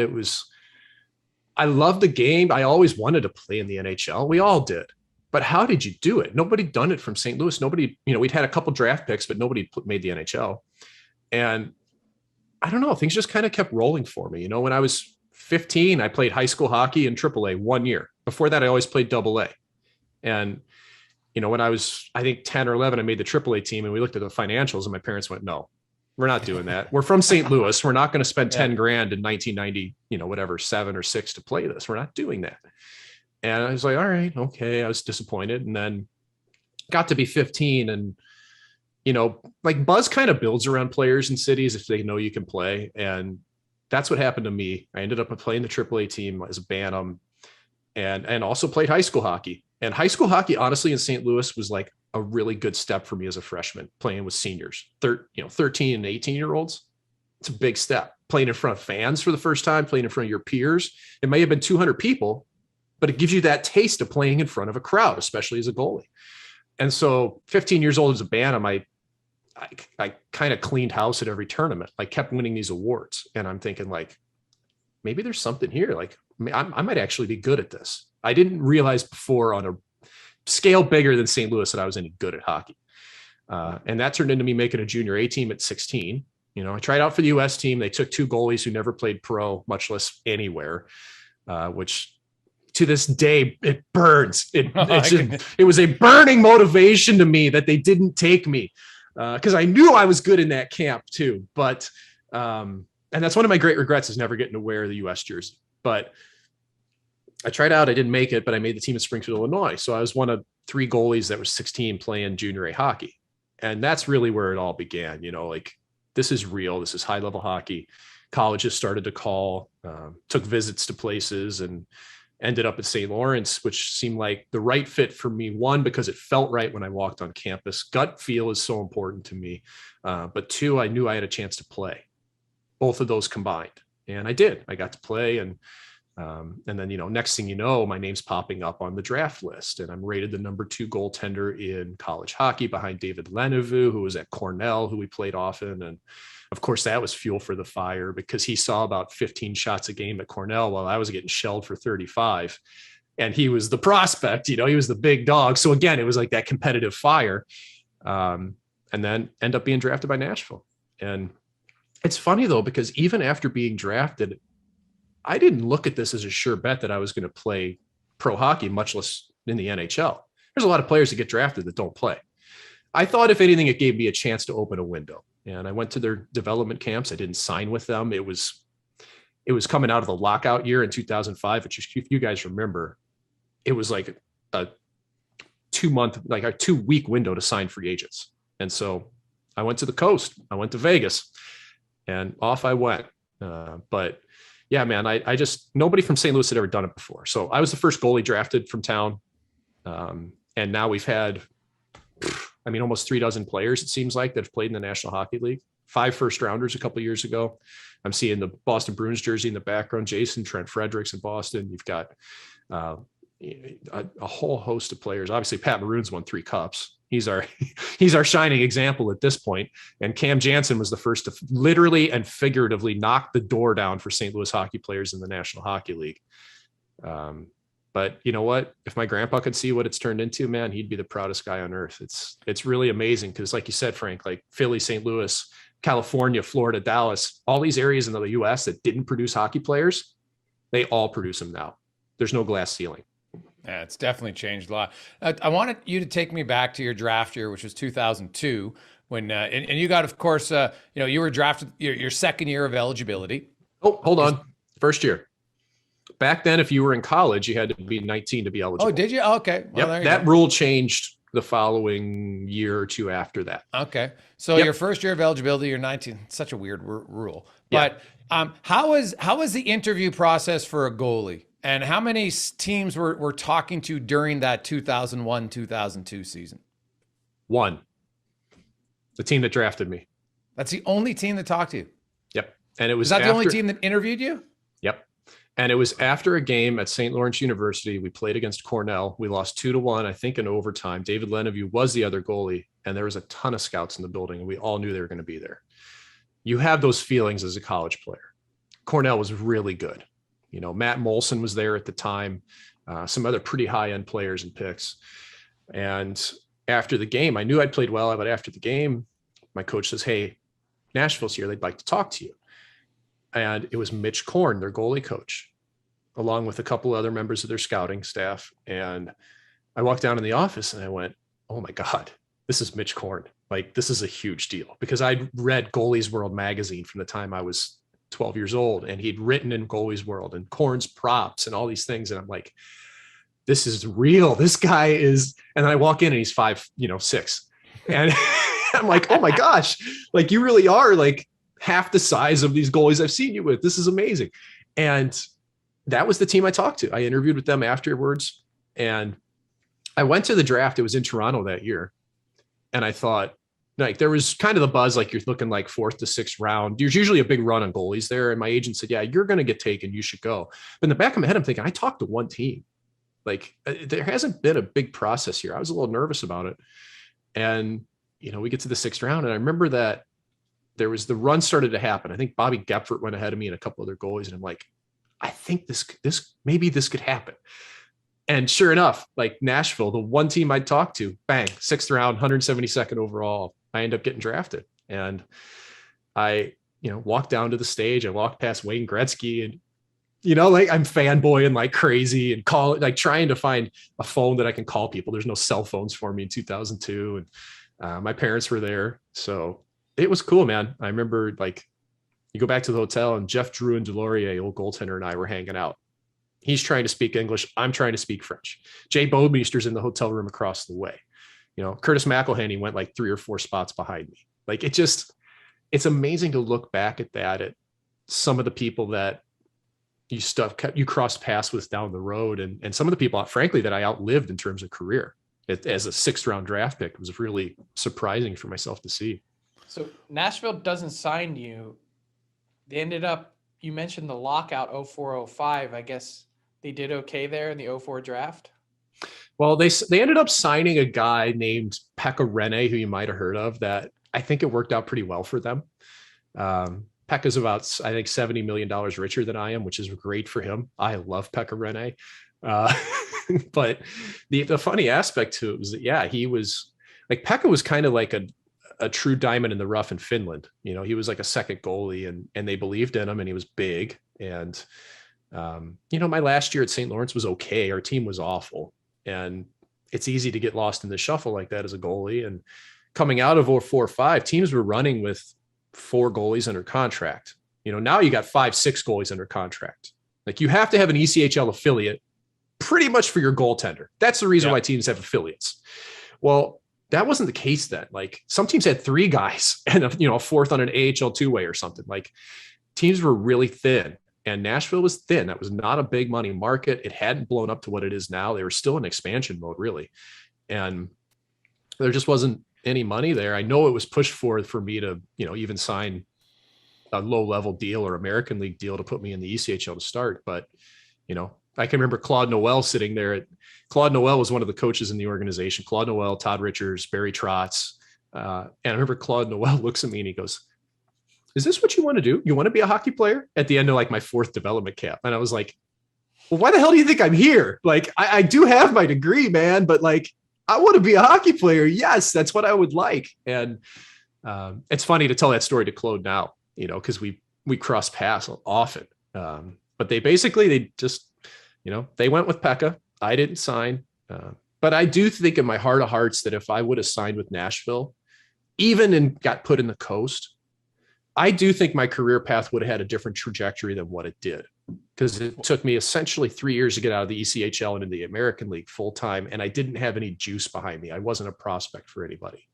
I loved the game. I always wanted to play in the NHL. We all did. But how did you do it? Nobody done it from St. Louis. Nobody, we'd had a couple draft picks, but nobody made the NHL. And I don't know, things just kind of kept rolling for me. When I was 15, I played high school hockey in AAA 1 year. Before that, I always played AA. And, when I was, I think 10 or 11, I made the AAA team, and we looked at the financials and my parents went, no, we're not doing that. We're from St. Louis. We're not going to spend 10 grand in 1990, whatever, 7 or 6 to play this. We're not doing that. And I was like, all right, okay. I was disappointed. And then got to be 15, and, like buzz kind of builds around players in cities if they know you can play. And that's what happened to me. I ended up playing the AAA team as a Bantam and also played high school hockey. And high school hockey, honestly, in St. Louis was like a really good step for me as a freshman, playing with seniors, 13 and 18-year-olds. It's a big step. Playing in front of fans for the first time, playing in front of your peers. It may have been 200 people, but it gives you that taste of playing in front of a crowd, especially as a goalie. And so 15 years old as a Bantam, I kind of cleaned house at every tournament. I kept winning these awards. And I'm thinking, like, maybe there's something here. Like, I might actually be good at this. I didn't realize before on a scale bigger than St. Louis that I was any good at hockey. And that turned into me making a junior A team at 16. I tried out for the US team. They took 2 goalies who never played pro, much less anywhere, which to this day, it burns. It was a burning motivation to me that they didn't take me because I knew I was good in that camp too. But, and that's one of my great regrets is never getting to wear the US jersey. But I tried out, I didn't make it, but I made the team at Springfield, Illinois. So I was one of 3 goalies that was 16 playing junior A hockey. And that's really where it all began. Like, this is real. This is high level hockey. Colleges started to call, took visits to places, and ended up at St. Lawrence, which seemed like the right fit for me. 1, because it felt right when I walked on campus. Gut feel is so important to me. But 2, I knew I had a chance to play. Both of those combined. And I did. I got to play. And then, next thing you know, my name's popping up on the draft list, and I'm rated the number 2 goaltender in college hockey behind David Leneveux, who was at Cornell, who we played often. And of course, that was fuel for the fire because he saw about 15 shots a game at Cornell while I was getting shelled for 35. And he was the prospect, he was the big dog. So again, it was like that competitive fire. And then end up being drafted by Nashville. And it's funny though, because even after being drafted, I didn't look at this as a sure bet that I was going to play pro hockey, much less in the NHL. There's a lot of players that get drafted that don't play. I thought, if anything, it gave me a chance to open a window. And I went to their development camps. I didn't sign with them. It was coming out of the lockout year in 2005, which, if you guys remember, it was like a 2-week window to sign free agents. And so I went to the coast. I went to Vegas, and off I went. But yeah, man, I just, nobody from St. Louis had ever done it before. So I was the first goalie drafted from town. And now we've had, almost 36 players, it seems like, that have played in the National Hockey League. 5 first rounders a couple of years ago. I'm seeing the Boston Bruins jersey in the background. Jason, Trent Fredericks in Boston. You've got a whole host of players. Obviously, Pat Maroon's won 3 cups. He's our shining example at this point. And Cam Jansen was the first to literally and figuratively knock the door down for St. Louis hockey players in the National Hockey League. But you know what? If my grandpa could see what it's turned into, man, he'd be the proudest guy on earth. It's really amazing because, like you said, Frank, like Philly, St. Louis, California, Florida, Dallas, all these areas in the U.S. that didn't produce hockey players, they all produce them now. There's no glass ceiling. Yeah, it's definitely changed a lot. I wanted you to take me back to your draft year, which was 2002, when and you got, of course, you were drafted your second year of eligibility. Oh, hold on, first year. Back then, if you were in college, you had to be 19 to be eligible. Oh, did you? Oh, okay. Well, yep. That rule changed the following year or two after that. Okay. So your first year of eligibility, you're 19. Such a weird rule. But how was the interview process for a goalie? And how many teams were talking to during that 2001-2002 season? 1. The team that drafted me. That's the only team that talked to you? Yep. And it was the only team that interviewed you? Yep. And it was after a game at St. Lawrence University. We played against Cornell. We lost 2-1, I think, in overtime. David Lenevue was the other goalie, and there was a ton of scouts in the building, and we all knew they were going to be there. You have those feelings as a college player. Cornell was really good. Matt Molson was there at the time, some other pretty high-end players and picks. And after the game, I knew I'd played well, but after the game, my coach says, "Hey, Nashville's here. They'd like to talk to you." And it was Mitch Korn, their goalie coach, along with a couple other members of their scouting staff. And I walked down in the office and I went, "Oh my God, this is Mitch Korn. Like, this is a huge deal." Because I'd read Goalies World magazine from the time I was 12 years old, and he'd written in Goalies World and Korn's props and all these things. And I'm like, this is real. This guy is, and then I walk in and he's 5'6". And I'm like, oh my gosh, like you really are like half the size of these goalies I've seen you with. This is amazing. And that was the team I talked to. I interviewed with them afterwards, and I went to the draft. It was in Toronto that year. And I thought, like, there was kind of the buzz, like you're looking like 4th to 6th round. There's usually a big run on goalies there. And my agent said, "Yeah, you're going to get taken. You should go." But in the back of my head, I'm thinking, I talked to one team. Like, there hasn't been a big process here. I was a little nervous about it. And, we get to the 6th round. And I remember that there was the run started to happen. I think Bobby Gepfert went ahead of me and a couple other goalies. And I'm like, I think maybe this could happen. And sure enough, like Nashville, the one team I talked to, bang, 6th round, 172nd overall, I end up getting drafted. And I, walked down to the stage. I walked past Wayne Gretzky, and, like I'm fanboying like crazy and trying to find a phone that I can call people. There's no cell phones for me in 2002. And my parents were there. So it was cool, man. I remember, like, you go back to the hotel and Jeff Drew and Delorier, old goaltender, and I were hanging out. He's trying to speak English. I'm trying to speak French. Jay Bodemeister's in the hotel room across the way. Curtis McElhenney went like 3 or 4 spots behind me. Like, it's amazing to look back at that, at some of the people that you crossed paths with down the road. And some of the people, frankly, that I outlived in terms of career as a 6th round draft pick was really surprising for myself to see. So Nashville doesn't sign you. They ended up, you mentioned the lockout 04-05. I guess they did okay there in the 04 draft. Well, they ended up signing a guy named Pekka Rinne, who you might have heard of, that I think it worked out pretty well for them. Pekka's about, I think, $70 million richer than I am, which is great for him. I love Pekka Rinne. But the funny aspect to it was that, yeah, he was like, Pekka was kind of like a true diamond in the rough in Finland. He was like a second goalie, and they believed in him, and he was big. And, my last year at St. Lawrence was okay. Our team was awful. And it's easy to get lost in the shuffle like that as a goalie. And coming out of 04-05, teams were running with 4 goalies under contract. Now you got 5-6 goalies under contract. Like, you have to have an ECHL affiliate pretty much for your goaltender. That's the reason why teams have affiliates. Well, that wasn't the case then. Like, some teams had 3 guys and a 4th on an AHL 2-way or something. Like, teams were really thin. And Nashville was thin. That was not a big money market. It hadn't blown up to what it is now. They were still in expansion mode, really. And there just wasn't any money there. I know it was pushed for me to, even sign a low level deal or American League deal to put me in the ECHL to start. But, I can remember Claude Noel sitting there. Claude Noel was one of the coaches in the organization. Claude Noel, Todd Richards, Barry Trotz. And I remember Claude Noel looks at me and he goes, "Is this what you want to do? You want to be a hockey player?" At the end of like my 4th development camp. And I was like, well, why the hell do you think I'm here? Like, I do have my degree, man, but like, I want to be a hockey player. Yes, that's what I would like. And it's funny to tell that story to Claude now, because we cross paths often. But they just, they went with Pekka. I didn't sign. But I do think in my heart of hearts that if I would have signed with Nashville, even and got put in the Coast, I do think my career path would have had a different trajectory than what it did, because it took me essentially 3 years to get out of the ECHL and into the American League full time. And I didn't have any juice behind me. I wasn't a prospect for anybody.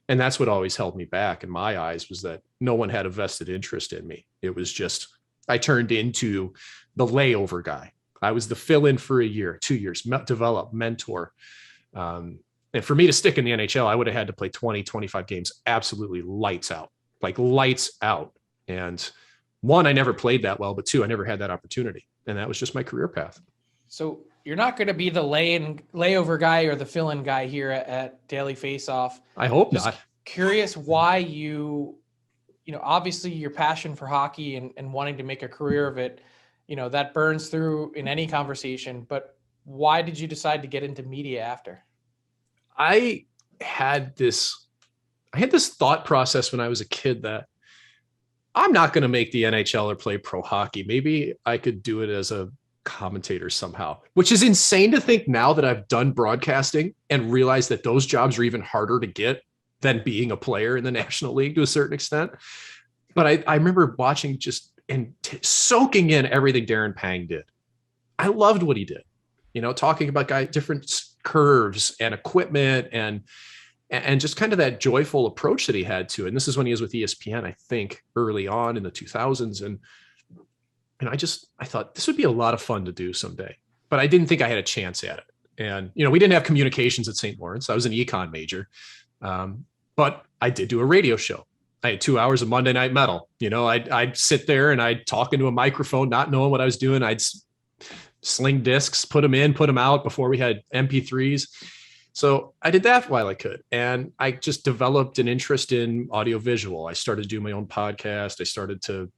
And that's what always held me back in my eyes, was that no one had a vested interest in me. It was just, I turned into the layover guy. I was the fill-in for a year, 2 years, develop, mentor. And for me to stick in the NHL, I would have had to play 20, 25 games, absolutely lights out. Like lights out. And 1, I never played that well, but 2, I never had that opportunity. And that was just my career path. So you're not going to be the layover guy or the fill-in guy here at Daily Faceoff. I hope just not. Curious why obviously your passion for hockey and wanting to make a career of it, that burns through in any conversation, but why did you decide to get into media after? I had this thought process when I was a kid that I'm not going to make the NHL or play pro hockey. Maybe I could do it as a commentator somehow, which is insane to think now that I've done broadcasting and realized that those jobs are even harder to get than being a player in the National League to a certain extent. But I remember watching soaking in everything Darren Pang did. I loved what he did, talking about different curves and equipment and just kind of that joyful approach that he had to it. And this is when he was with ESPN, I think early on in the 2000s. And I thought this would be a lot of fun to do someday, but I didn't think I had a chance at it. And, we didn't have communications at St. Lawrence. I was an econ major. But I did do a radio show. I had 2 hours of Monday Night Metal. I'd sit there and I'd talk into a microphone, not knowing what I was doing. I'd sling discs, put them in, put them out before we had MP3s. So I did that while I could. And I just developed an interest in audiovisual. I started to do my own podcast. I started to,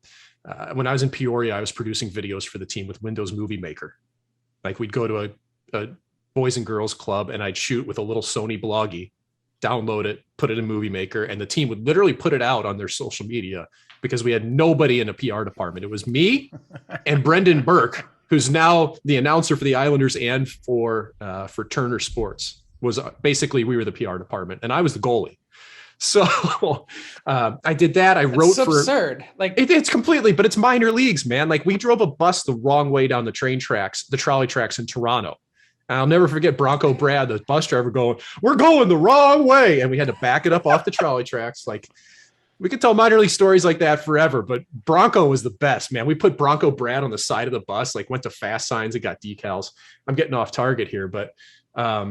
when I was in Peoria, I was producing videos for the team with Windows Movie Maker. Like we'd go to a boys and girls club and I'd shoot with a little Sony Bloggy, download it, put it in Movie Maker, and the team would literally put it out on their social media because we had nobody in a PR department. It was me and Brendan Burke, who's now the announcer for the Islanders and for Turner Sports. Was basically, we were the PR department and I was the goalie. So I did that. I wrote for absurd. Like it's completely, but it's minor leagues, man. Like we drove a bus the wrong way down the trolley tracks in Toronto. I'll never forget Bronco Brad, the bus driver, going, "We're going the wrong way." And we had to back it up off the trolley tracks. Like we could tell minor league stories like that forever, but Bronco was the best, man. We put Bronco Brad on the side of the bus, like went to fast signs and got decals. I'm getting off target here, but I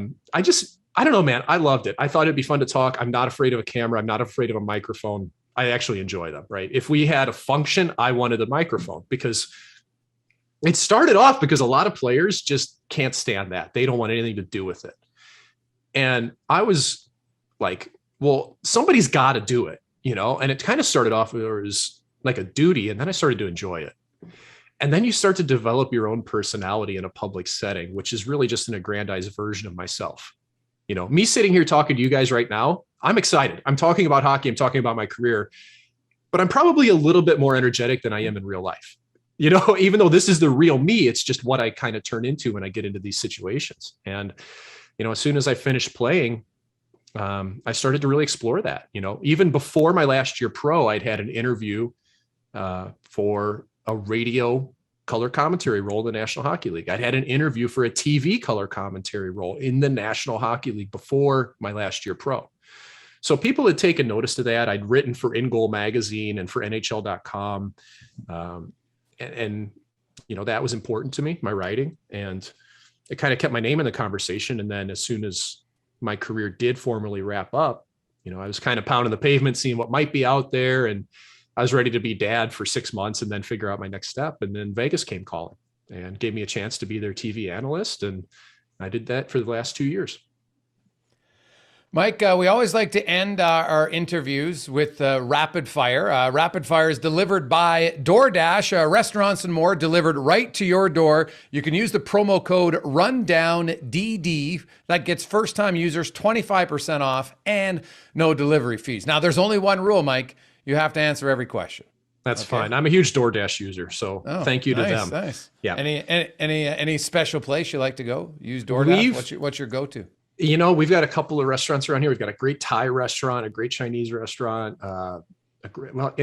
don't know, man. I loved it. I thought it'd be fun to talk. I'm not afraid of a camera. I'm not afraid of a microphone. I actually enjoy them, right? If we had a function, I wanted a microphone because it started off because a lot of players just can't stand that. They don't want anything to do with it. And I was like, well, somebody's got to do it, and it kind of started off as like a duty. And then I started to enjoy it. And then you start to develop your own personality in a public setting, which is really just an aggrandized version of myself. Me sitting here talking to you guys right now, I'm excited. I'm talking about hockey. I'm talking about my career, but I'm probably a little bit more energetic than I am in real life. Even though this is the real me, it's just what I kind of turn into when I get into these situations. And, as soon as I finished playing, I started to really explore that. Even before my last year pro, I'd had an interview for a radio color commentary role in the National Hockey League. I'd had an interview for a TV color commentary role in the National Hockey League before my last year pro. So people had taken notice to that. I'd written for In Goal magazine and for NHL.com. and that was important to me, my writing, and it kind of kept my name in the conversation. And then as soon as my career did formally wrap up, I was kind of pounding the pavement, seeing what might be out there. And I was ready to be dad for 6 months and then figure out my next step. And then Vegas came calling and gave me a chance to be their TV analyst. And I did that for the last 2 years. Mike, we always like to end our interviews with rapid fire. Rapid fire is delivered by DoorDash, restaurants and more, delivered right to your door. You can use the promo code RUNDOWNDD. That gets first-time users 25% off and no delivery fees. Now, there's only one rule, Mike. You have to answer every question. That's fine. I'm a huge DoorDash user, so thank you to them. Nice. Yeah. Any special place you like to go? Use DoorDash. What's your go-to? We've got a couple of restaurants around here. We've got a great Thai restaurant, a great Chinese restaurant.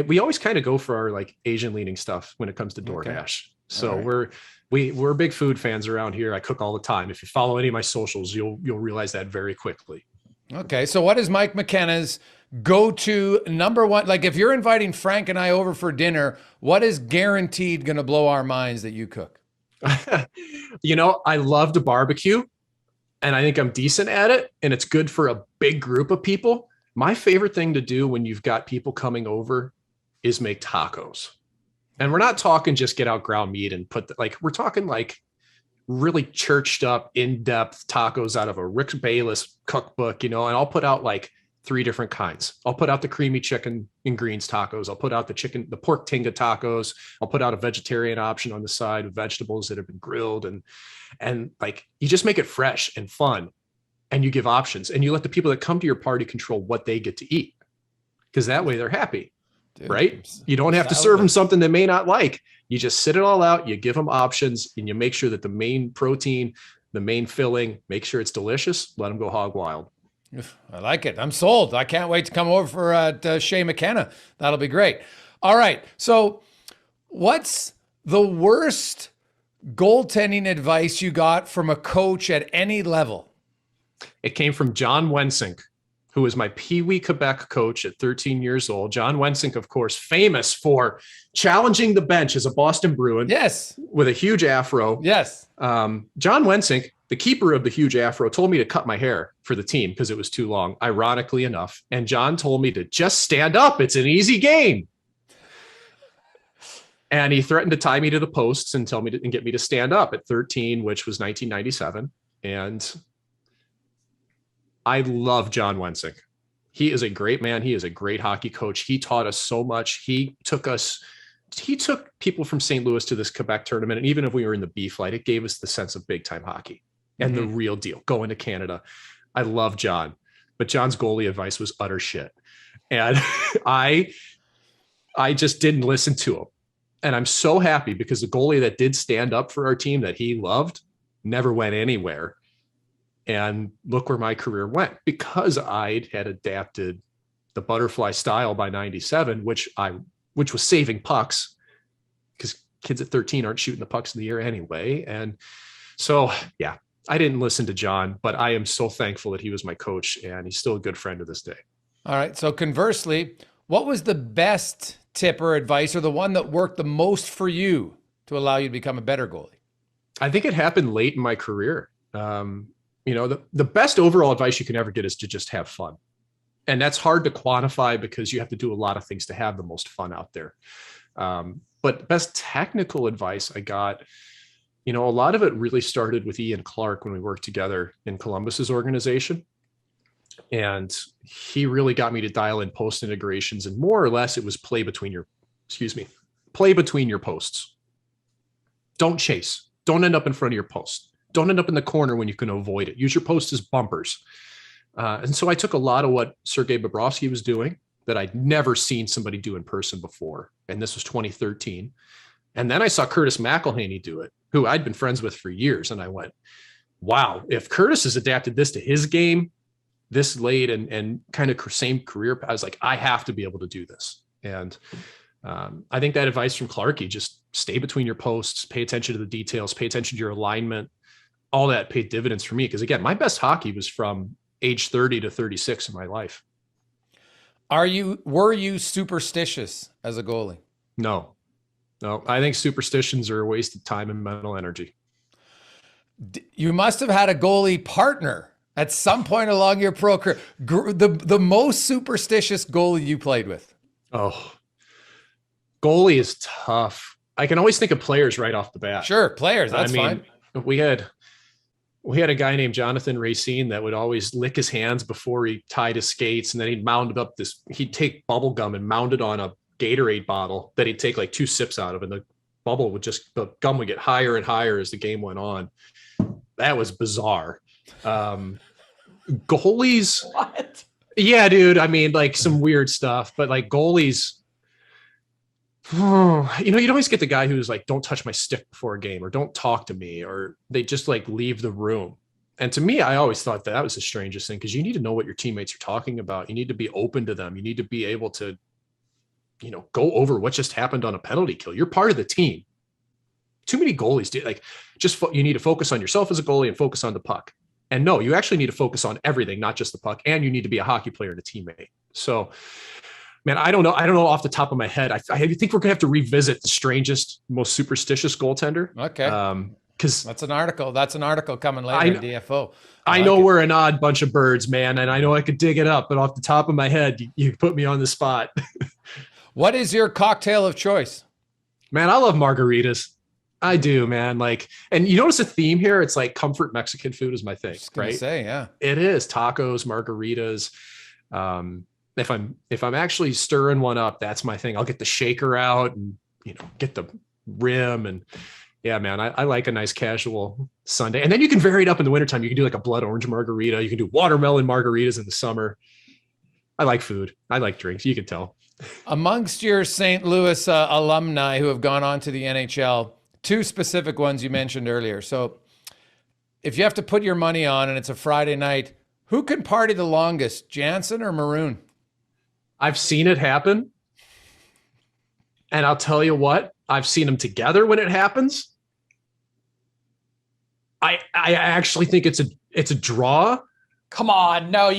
We always kind of go for our like Asian leaning stuff when it comes to DoorDash. Okay. So right. we're big food fans around here. I cook all the time. If you follow any of my socials, you'll realize that very quickly. Okay. So what is Mike McKenna's go-to number one? Like if you're inviting Frank and I over for dinner, what is guaranteed going to blow our minds that you cook? I love to barbecue. And I think I'm decent at it, and it's good for a big group of people. My favorite thing to do when you've got people coming over is make tacos. And we're not talking just get out ground meat and we're talking like really churched up, in-depth tacos out of a Rick Bayless cookbook, and I'll put out like 3 different kinds. I'll put out the creamy chicken and greens tacos. I'll put out the pork tinga tacos. I'll put out a vegetarian option on the side with vegetables that have been grilled, and like you just make it fresh and fun, and you give options, and you let the people that come to your party control what they get to eat, because that way they're happy. Dude, right? You don't have to serve them something they may not like. You just sit it all out, you give them options, and you make sure that the main protein, the main filling, make sure it's delicious. Let them go hog wild. I like it. I'm sold. I can't wait to come over for Shea McKenna. That'll be great. All right. So what's the worst goaltending advice you got from a coach at any level? It came from John Wensink, who was my Pee Wee Quebec coach at 13 years old. John Wensink, of course, famous for challenging the bench as a Boston Bruin. Yes. With a huge afro. Yes. John Wensink, the keeper of the huge afro, told me to cut my hair for the team because it was too long, ironically enough. And John told me to just stand up. It's an easy game. And he threatened to tie me to the posts and get me to stand up at 13, which was 1997. And I love John Wensink. He is a great man. He is a great hockey coach. He taught us so much. He took people from St. Louis to this Quebec tournament. And even if we were in the B flight, it gave us the sense of big time hockey and the real deal, going to Canada. I love John, but John's goalie advice was utter shit. And I just didn't listen to him. And I'm so happy because the goalie that did stand up for our team that he loved never went anywhere. And look where my career went, because I had adapted the butterfly style by 97, which was saving pucks, because kids at 13 aren't shooting the pucks in the air anyway. And so, yeah, I didn't listen to John, but I am so thankful that he was my coach, and he's still a good friend to this day. All right. So conversely, what was the best tip or advice, or the one that worked the most for you to allow you to become a better goalie? I think it happened late in my career. The best overall advice you can ever get is to just have fun. And that's hard to quantify because you have to do a lot of things to have the most fun out there. But best technical advice I got, a lot of it really started with Ian Clark when we worked together in Columbus's organization. And he really got me to dial in post integrations, and more or less it was play between your posts. Don't chase. Don't end up in front of your post. Don't end up in the corner when you can avoid it. Use your posts as bumpers. And so I took a lot of what Sergei Bobrovsky was doing that I'd never seen somebody do in person before. And this was 2013. And then I saw Curtis McElhaney do it, who I'd been friends with for years. And I went, wow, if Curtis has adapted this to his game this late and kind of same career, I was like, I have to be able to do this. And I think that advice from Clarkey, just stay between your posts, pay attention to the details, pay attention to your alignment, all that paid dividends for me. Because again, my best hockey was from age 30 to 36 in my life. Were you superstitious as a goalie? No, No, I think superstitions are a waste of time and mental energy. You must have had a goalie partner at some point along your pro career. The most superstitious goalie you played with. Oh, goalie is tough. I can always think of players right off the bat. Sure, players. That's fine. We had a guy named Jonathan Racine that would always lick his hands before he tied his skates, and then he'd take bubble gum and mound it on a Gatorade bottle that he'd take like 2 sips out of, and the gum would get higher and higher as the game went on. That was bizarre. Goalies. What? Yeah, dude. I mean, like some weird stuff, but like goalies, you'd always get the guy who's like, don't touch my stick before a game, or don't talk to me, or they just like leave the room. And to me, I always thought that was the strangest thing, because you need to know what your teammates are talking about. You need to be open to them. You need to be able to, go over what just happened on a penalty kill. You're part of the team. Too many goalies do you need to focus on yourself as a goalie and focus on the puck. And no, you actually need to focus on everything, not just the puck. And you need to be a hockey player and a teammate. So, man, I don't know off the top of my head. I think we're gonna have to revisit the strangest, most superstitious goaltender. Okay. Because that's an article coming later in DFO. I know we're an odd bunch of birds, man, and I know I could dig it up, but off the top of my head, you put me on the spot. What is your cocktail of choice? Man, I love margaritas. I do, man. Like, and you notice a theme here. It's like comfort Mexican food is my thing, right? Yeah, it is tacos, margaritas. If I'm actually stirring one up, that's my thing. I'll get the shaker out and get the rim, and yeah, man, I like a nice casual Sunday. And then you can vary it up in the wintertime. You can do like a blood orange margarita. You can do watermelon margaritas in the summer. I like food. I like drinks. You can tell. Amongst your St. Louis alumni who have gone on to the NHL, 2 specific ones you mentioned earlier. So if you have to put your money on and it's a Friday night, who can party the longest, Jansen or Maroon? I've seen it happen. And I'll tell you what, I've seen them together when it happens. I actually think it's a draw. Come on, no,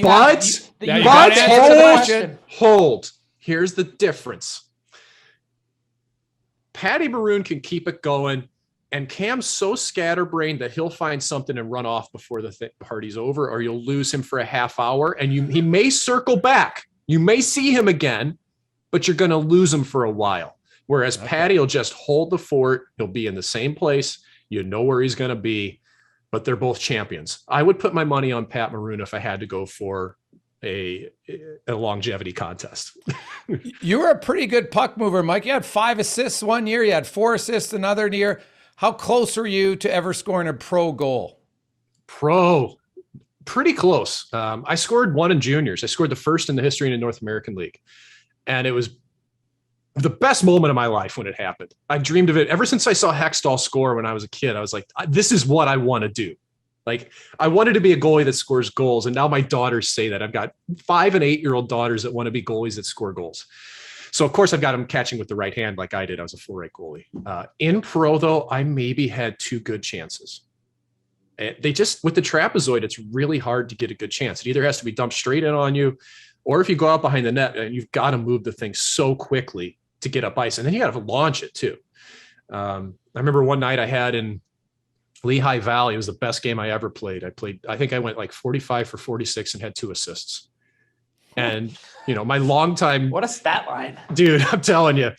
hold. Here's the difference. Patty Maroon can keep it going, and Cam's so scatterbrained that he'll find something and run off before the party's over, or you'll lose him for a half hour, and he may circle back. You may see him again, but you're going to lose him for a while. Whereas Patty will just hold the fort. He'll be in the same place. You know where he's going to be, but they're both champions. I would put my money on Pat Maroon if I had to go for a longevity contest. You were a pretty good puck mover, Mike. You had 5 assists one year. You had 4 assists another year. How close are you to ever scoring a pro goal? Pretty close. I scored 1 in juniors. I scored the first in the history in the North American League. And it was the best moment of my life when it happened. I dreamed of it ever since I saw Hextall score when I was a kid. I was like, this is what I want to do. Like, I wanted to be a goalie that scores goals. And now my daughters say that. I've got 5 and 8-year-old daughters that want to be goalies that score goals. So, of course, I've got them catching with the right hand like I did. I was a 4-8 goalie. In pro, though, I maybe had 2 good chances. They just, with the trapezoid, it's really hard to get a good chance. It either has to be dumped straight in on you, or if you go out behind the net, you've got to move the thing so quickly to get up ice. And then you got to launch it, too. I remember one night I had in Lehigh Valley. It was the best game I ever played. I think I went like 45 for 46 and had 2 assists. And, my longtime, what a stat line, dude, I'm telling you,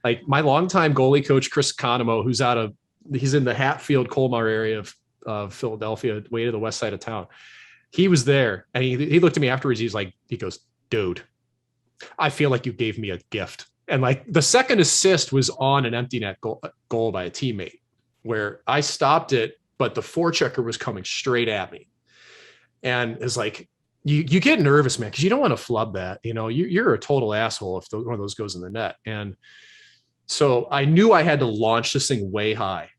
like my longtime goalie coach, Chris Economo, he's in the Hatfield, Colmar area of Philadelphia, way to the west side of town. He was there and he looked at me afterwards. He goes, dude, I feel like you gave me a gift. And like the second assist was on an empty net goal by a teammate, where I stopped it, but the forechecker was coming straight at me. And it's like, you get nervous, man, because you don't want to flub that. You're a total asshole if one of those goes in the net. And so I knew I had to launch this thing way high.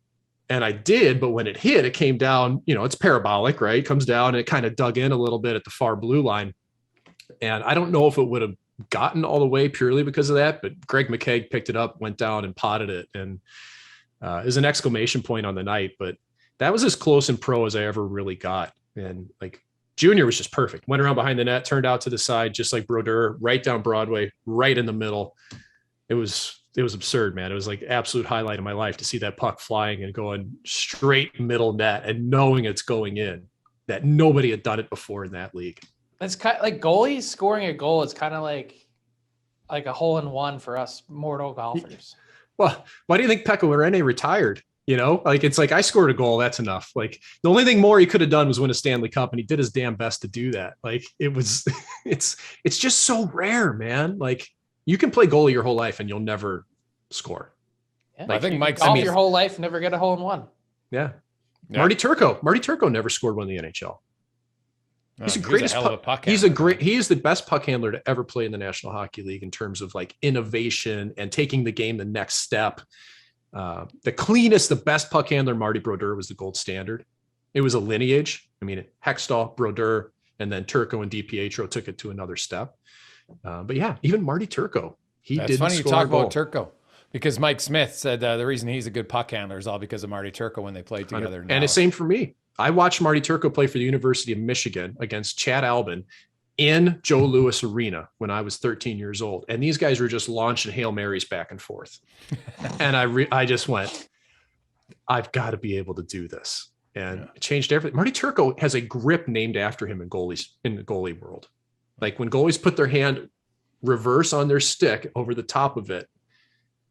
And I did, but when it hit, it came down, it's parabolic, right? It comes down and it kind of dug in a little bit at the far blue line. And I don't know if it would have gotten all the way purely because of that, but Greg McKegg picked it up, went down and potted it. And is an exclamation point on the night, but that was as close in pro as I ever really got. And like junior was just perfect. Went around behind the net, turned out to the side, just like Brodeur, right down Broadway, right in the middle. It was absurd, man. It was like absolute highlight of my life to see that puck flying and going straight middle net and knowing it's going in, that nobody had done it before in that league. It's kind of like goalies scoring a goal. It's kind of like a hole in one for us mortal golfers. Well, why do you think Pekka Laurent retired? You know, like, it's like, I scored a goal. That's enough. Like, the only thing more he could have done was win a Stanley Cup, and he did his damn best to do that. Like, it was, it's just so rare, man. Like, you can play goalie your whole life and you'll never score. Yeah, I think Mike's golf your whole life, never get a hole in one. Yeah. Marty Turco never scored one in the NHL. He's the greatest puck. He is the best puck handler to ever play in the National Hockey League in terms of like innovation and taking the game the next step. The cleanest, the best puck handler, Marty Brodeur, was the gold standard. It was a lineage. I mean, Hextall, Brodeur, and then Turco and DiPietro took it to another step. But yeah, even Marty Turco, It's funny you talk about Turco, because Mike Smith said the reason he's a good puck handler is all because of Marty Turco when they played together. And the same for me. I watched Marty Turco play for the University of Michigan against Chad Albin in Joe Louis Arena when I was 13 years old. And these guys were just launching Hail Marys back and forth. And I just went, I've got to be able to do this. And it changed everything. Marty Turco has a grip named after him in the goalie world. Like, when goalies put their hand reverse on their stick over the top of it,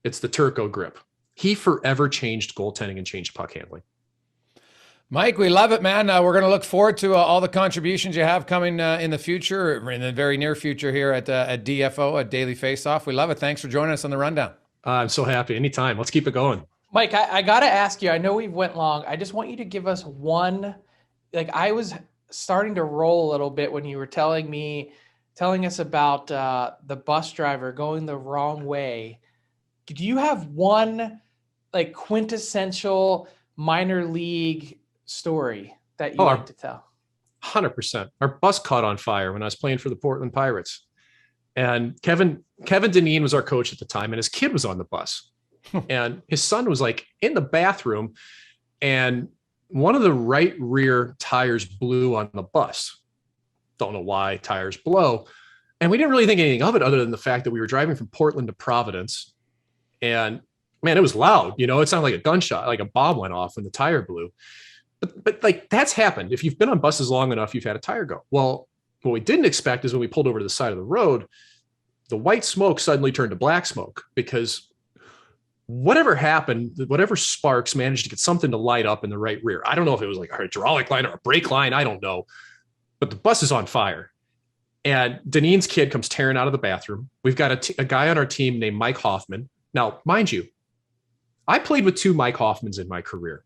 it's the Turco grip. He forever changed goaltending and changed puck handling. Mike, we love it, man. We're going to look forward to all the contributions you have coming in the future, in the very near future here at DFO, at Daily Faceoff. We love it. Thanks for joining us on the rundown. I'm so happy. Anytime. Let's keep it going. Mike, I got to ask you, I know we've went long. I just want you to give us one, like, I was starting to roll a little bit when you were telling us about the bus driver going the wrong way. Do you have one, like, quintessential minor league story that you like to tell? 100%. Our bus caught on fire when I was playing for the Portland Pirates. And Kevin Dineen was our coach at the time, and his kid was on the bus. And his son was like in the bathroom, and one of the right rear tires blew on the bus. Don't know why tires blow. And we didn't really think anything of it other than the fact that we were driving from Portland to Providence. And man, it was loud. You know, it sounded like a gunshot, like a bomb went off when the tire blew. But like, that's happened. If you've been on buses long enough, you've had a tire go. Well, what we didn't expect is when we pulled over to the side of the road, the white smoke suddenly turned to black smoke, because whatever happened, whatever sparks managed to get something to light up in the right rear. I don't know if it was like a hydraulic line or a brake line. I don't know. But the bus is on fire. And Dineen's kid comes tearing out of the bathroom. We've got a guy on our team named Mike Hoffman. Now, mind you, I played with 2 Mike Hoffmans in my career.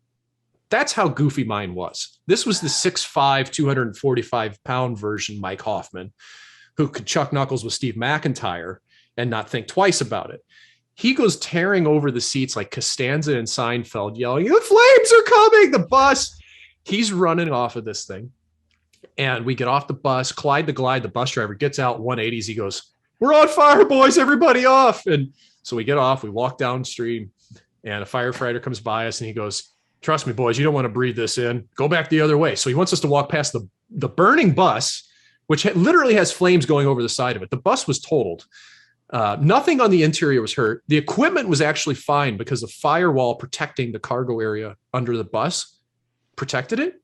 That's how goofy mine was. This was the 6'5", 245-pound version Mike Hoffman, who could chuck knuckles with Steve McIntyre and not think twice about it. He goes tearing over the seats like Costanza and Seinfeld, yelling, "The flames are coming!" The bus. He's running off of this thing. And we get off the bus. Clyde the Glide, the bus driver, gets out 180s. He goes, "We're on fire, boys. Everybody off." And so we get off. We walk downstream, and a firefighter comes by us, and he goes, "Trust me, boys, you don't want to breathe this in. Go back the other way." So he wants us to walk past the burning bus, which literally has flames going over the side of it. The bus was totaled. Nothing on the interior was hurt. The equipment was actually fine because the firewall protecting the cargo area under the bus protected it.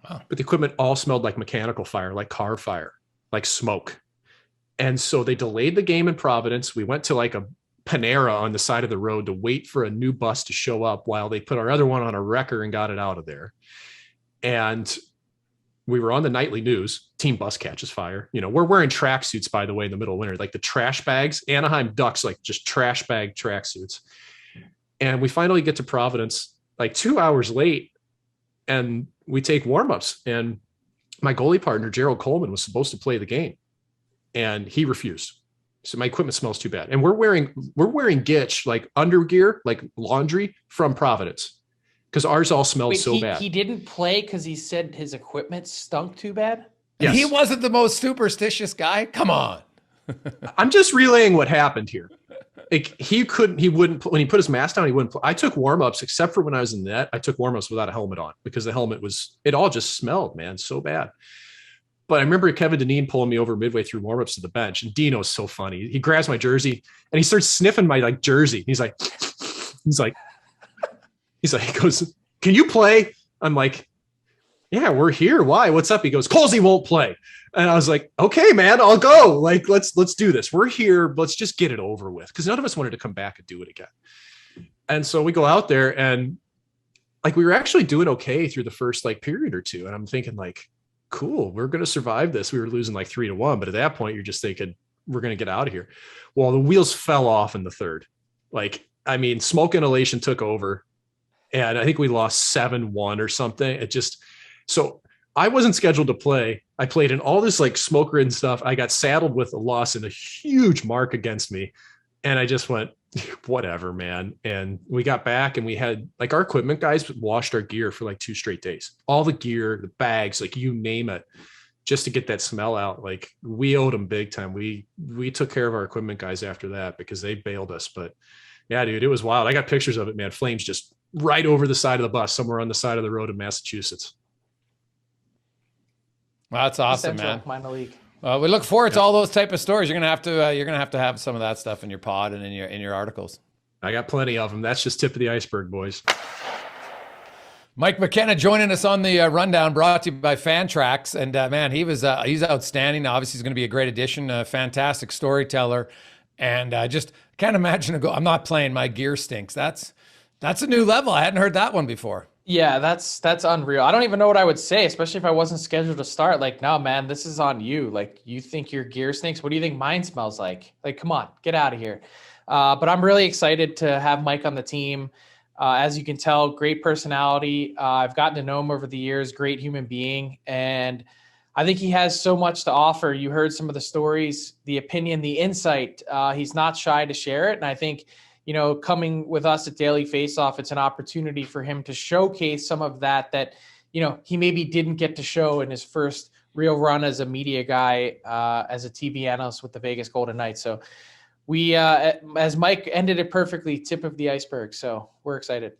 Wow. But the equipment all smelled like mechanical fire, like car fire, like smoke. And so they delayed the game in Providence. We went to like a Panera on the side of the road to wait for a new bus to show up while they put our other one on a wrecker and got it out of there. And we were on the nightly news. Team bus catches fire. You know, we're wearing tracksuits, by the way, in the middle of winter, like the trash bags. Anaheim Ducks, like just trash bag tracksuits. And we finally get to Providence like 2 hours late, and we take warmups. And my goalie partner, Gerald Coleman, was supposed to play the game, and he refused. So my equipment smells too bad. And we're wearing Gitch, like undergear, like laundry from Providence, because ours all smelled so bad. He didn't play because he said his equipment stunk too bad? Yes. He wasn't the most superstitious guy. Come on. I'm just relaying what happened here. Like, he wouldn't, when he put his mask down, he wouldn't play. I took warm-ups, except for when I was in the net. I took warm-ups without a helmet on because the helmet it all just smelled, man, so bad. But I remember Kevin Dineen pulling me over midway through warmups to the bench, and Dino's so funny. He grabs my jersey and he starts sniffing my like jersey. He's like, he goes, "Can you play?" I'm like, "Yeah, we're here. Why? What's up?" He goes, "Colsey won't play." And I was like, "Okay, man, I'll go. Like, let's do this. We're here. Let's just get it over with." Because none of us wanted to come back and do it again. And so we go out there, and like we were actually doing okay through the first like period or two. And I'm thinking like, cool, we're going to survive this. We were losing like 3-1, but at that point you're just thinking we're going to get out of here. Well, the wheels fell off in the third. Like, I mean, smoke inhalation took over, and I think we lost 7-1 or something. So I wasn't scheduled to play. I played in all this like smoke ridden stuff. I got saddled with a loss and a huge mark against me. And I just went, whatever, man. And we got back, and we had like our equipment guys washed our gear for like 2 straight days. All the gear, the bags, like you name it, just to get that smell out. Like we owed them big time. We took care of our equipment guys after that because they bailed us. But yeah, dude, it was wild. I got pictures of it, man. Flames just right over the side of the bus, somewhere on the side of the road in Massachusetts. Well, that's awesome, Central man. minor league. We look forward to all those type of stories. You're gonna have to have some of that stuff in your pod and in your articles. I got plenty of them. That's just tip of the iceberg, boys. Mike McKenna joining us on the rundown, brought to you by Fantrax, and man, he's outstanding. Obviously, he's going to be a great addition. A fantastic storyteller, and just can't imagine I'm not playing. My gear stinks. That's a new level. I hadn't heard that one before. Yeah, that's unreal. I don't even know what I would say, especially if I wasn't scheduled to start. Like, no, man, this is on you. Like, you think your gear stinks? What do you think mine smells like? Like, come on, get out of here. But I'm really excited to have Mike on the team. As you can tell, great personality. I've gotten to know him over the years, great human being. And I think he has so much to offer. You heard some of the stories, the opinion, the insight. He's not shy to share it. And I think, you know, coming with us at Daily Faceoff, it's an opportunity for him to showcase some of that, you know, he maybe didn't get to show in his first real run as a media guy, as a TV analyst with the Vegas Golden Knights. So we, as Mike ended it perfectly, tip of the iceberg. So we're excited.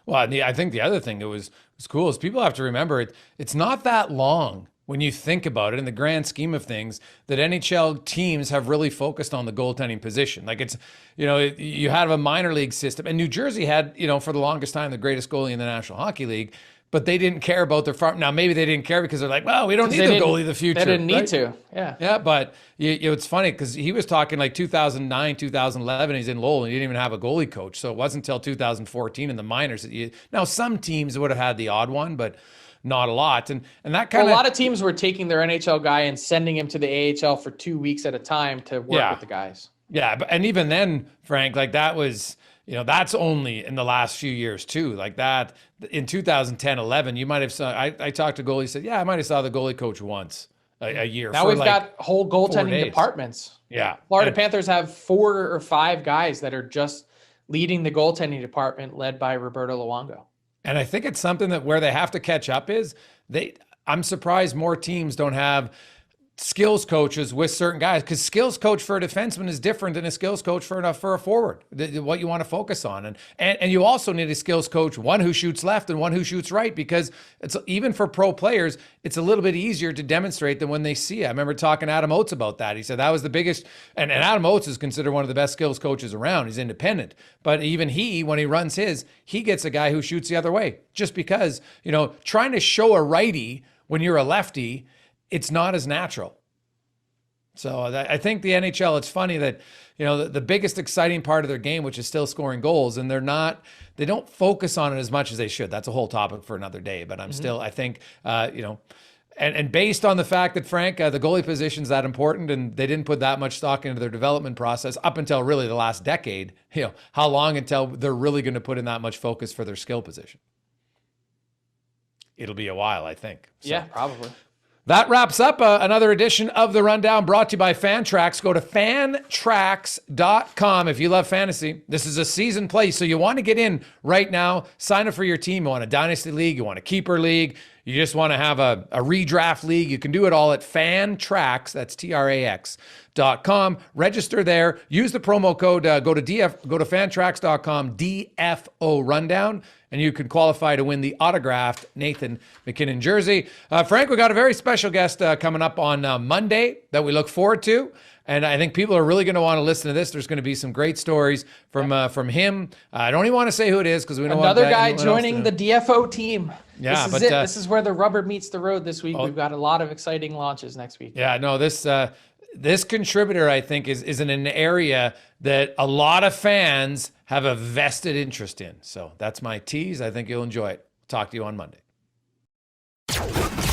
Well, I think the other thing that was cool is people have to remember it's not that long when you think about it in the grand scheme of things that NHL teams have really focused on the goaltending position. Like it's, you know, you have a minor league system, and New Jersey had, you know, for the longest time, the greatest goalie in the National Hockey League, but they didn't care about their farm. Now, maybe they didn't care because they're like, well, we don't need the goalie of the future. They didn't need right? to. Yeah. Yeah. But it's funny because he was talking like 2009, 2011, he's in Lowell and he didn't even have a goalie coach. So it wasn't until 2014 in the minors that now some teams would have had the odd one, but not a lot. And that kind of, a lot of teams were taking their NHL guy and sending him to the AHL for 2 weeks at a time to work with the guys. Yeah. But, and even then, Frank, like that was, you know, that's only in the last few years too. Like that in 2010, 11, you might have saw, I talked to goalie, said, yeah, I might have saw the goalie coach once a year. Now we've got whole goaltending departments. Yeah. Florida Panthers have 4 or 5 guys that are just leading the goaltending department led by Roberto Luongo. And I think it's something that where they have to catch up is I'm surprised more teams don't have skills coaches with certain guys, because skills coach for a defenseman is different than a skills coach for a forward, what you want to focus on. And you also need a skills coach, one who shoots left and one who shoots right, because it's even for pro players, it's a little bit easier to demonstrate than when they see it. I remember talking to Adam Oates about that. He said that was the biggest, and Adam Oates is considered one of the best skills coaches around. He's independent, but even when he runs he gets a guy who shoots the other way, just because, you know, trying to show a righty when you're a lefty, it's not as natural. So I think the NHL, it's funny that, you know, the biggest exciting part of their game, which is still scoring goals, and they don't focus on it as much as they should. That's a whole topic for another day, but I think, you know, and based on the fact that, Frank, the goalie position is that important, and they didn't put that much stock into their development process up until really the last decade, you know, how long until they're really going to put in that much focus for their skill position? It'll be a while, I think. So. Yeah, probably. That wraps up another edition of The Rundown, brought to you by Fantrax. Go to fantrax.com if you love fantasy. This is a season play, so you want to get in right now. Sign up for your team. You want a dynasty league, you want a keeper league, you just want to have a redraft league, you can do it all at Fantrax. That's TRAX.com. Register there. Use the promo code. Go to Fantrax.com, DFO Rundown, and you can qualify to win the autographed Nathan McKinnon jersey. Frank, we got a very special guest coming up on Monday that we look forward to. And I think people are really going to want to listen to this. There's going to be some great stories from him. I don't even want to say who it is because we don't want another guy joining the DFO team. Yeah, this is it. This is where the rubber meets the road this week. We've got a lot of exciting launches next week. Yeah, no, this contributor, I think, is in an area that a lot of fans have a vested interest in. So that's my tease. I think you'll enjoy it. Talk to you on Monday.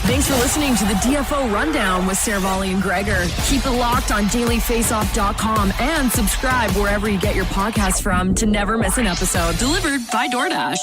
Thanks for listening to the DFO Rundown with Saravalli and Gregor. Keep it locked on dailyfaceoff.com and subscribe wherever you get your podcasts from to never miss an episode. Delivered by DoorDash.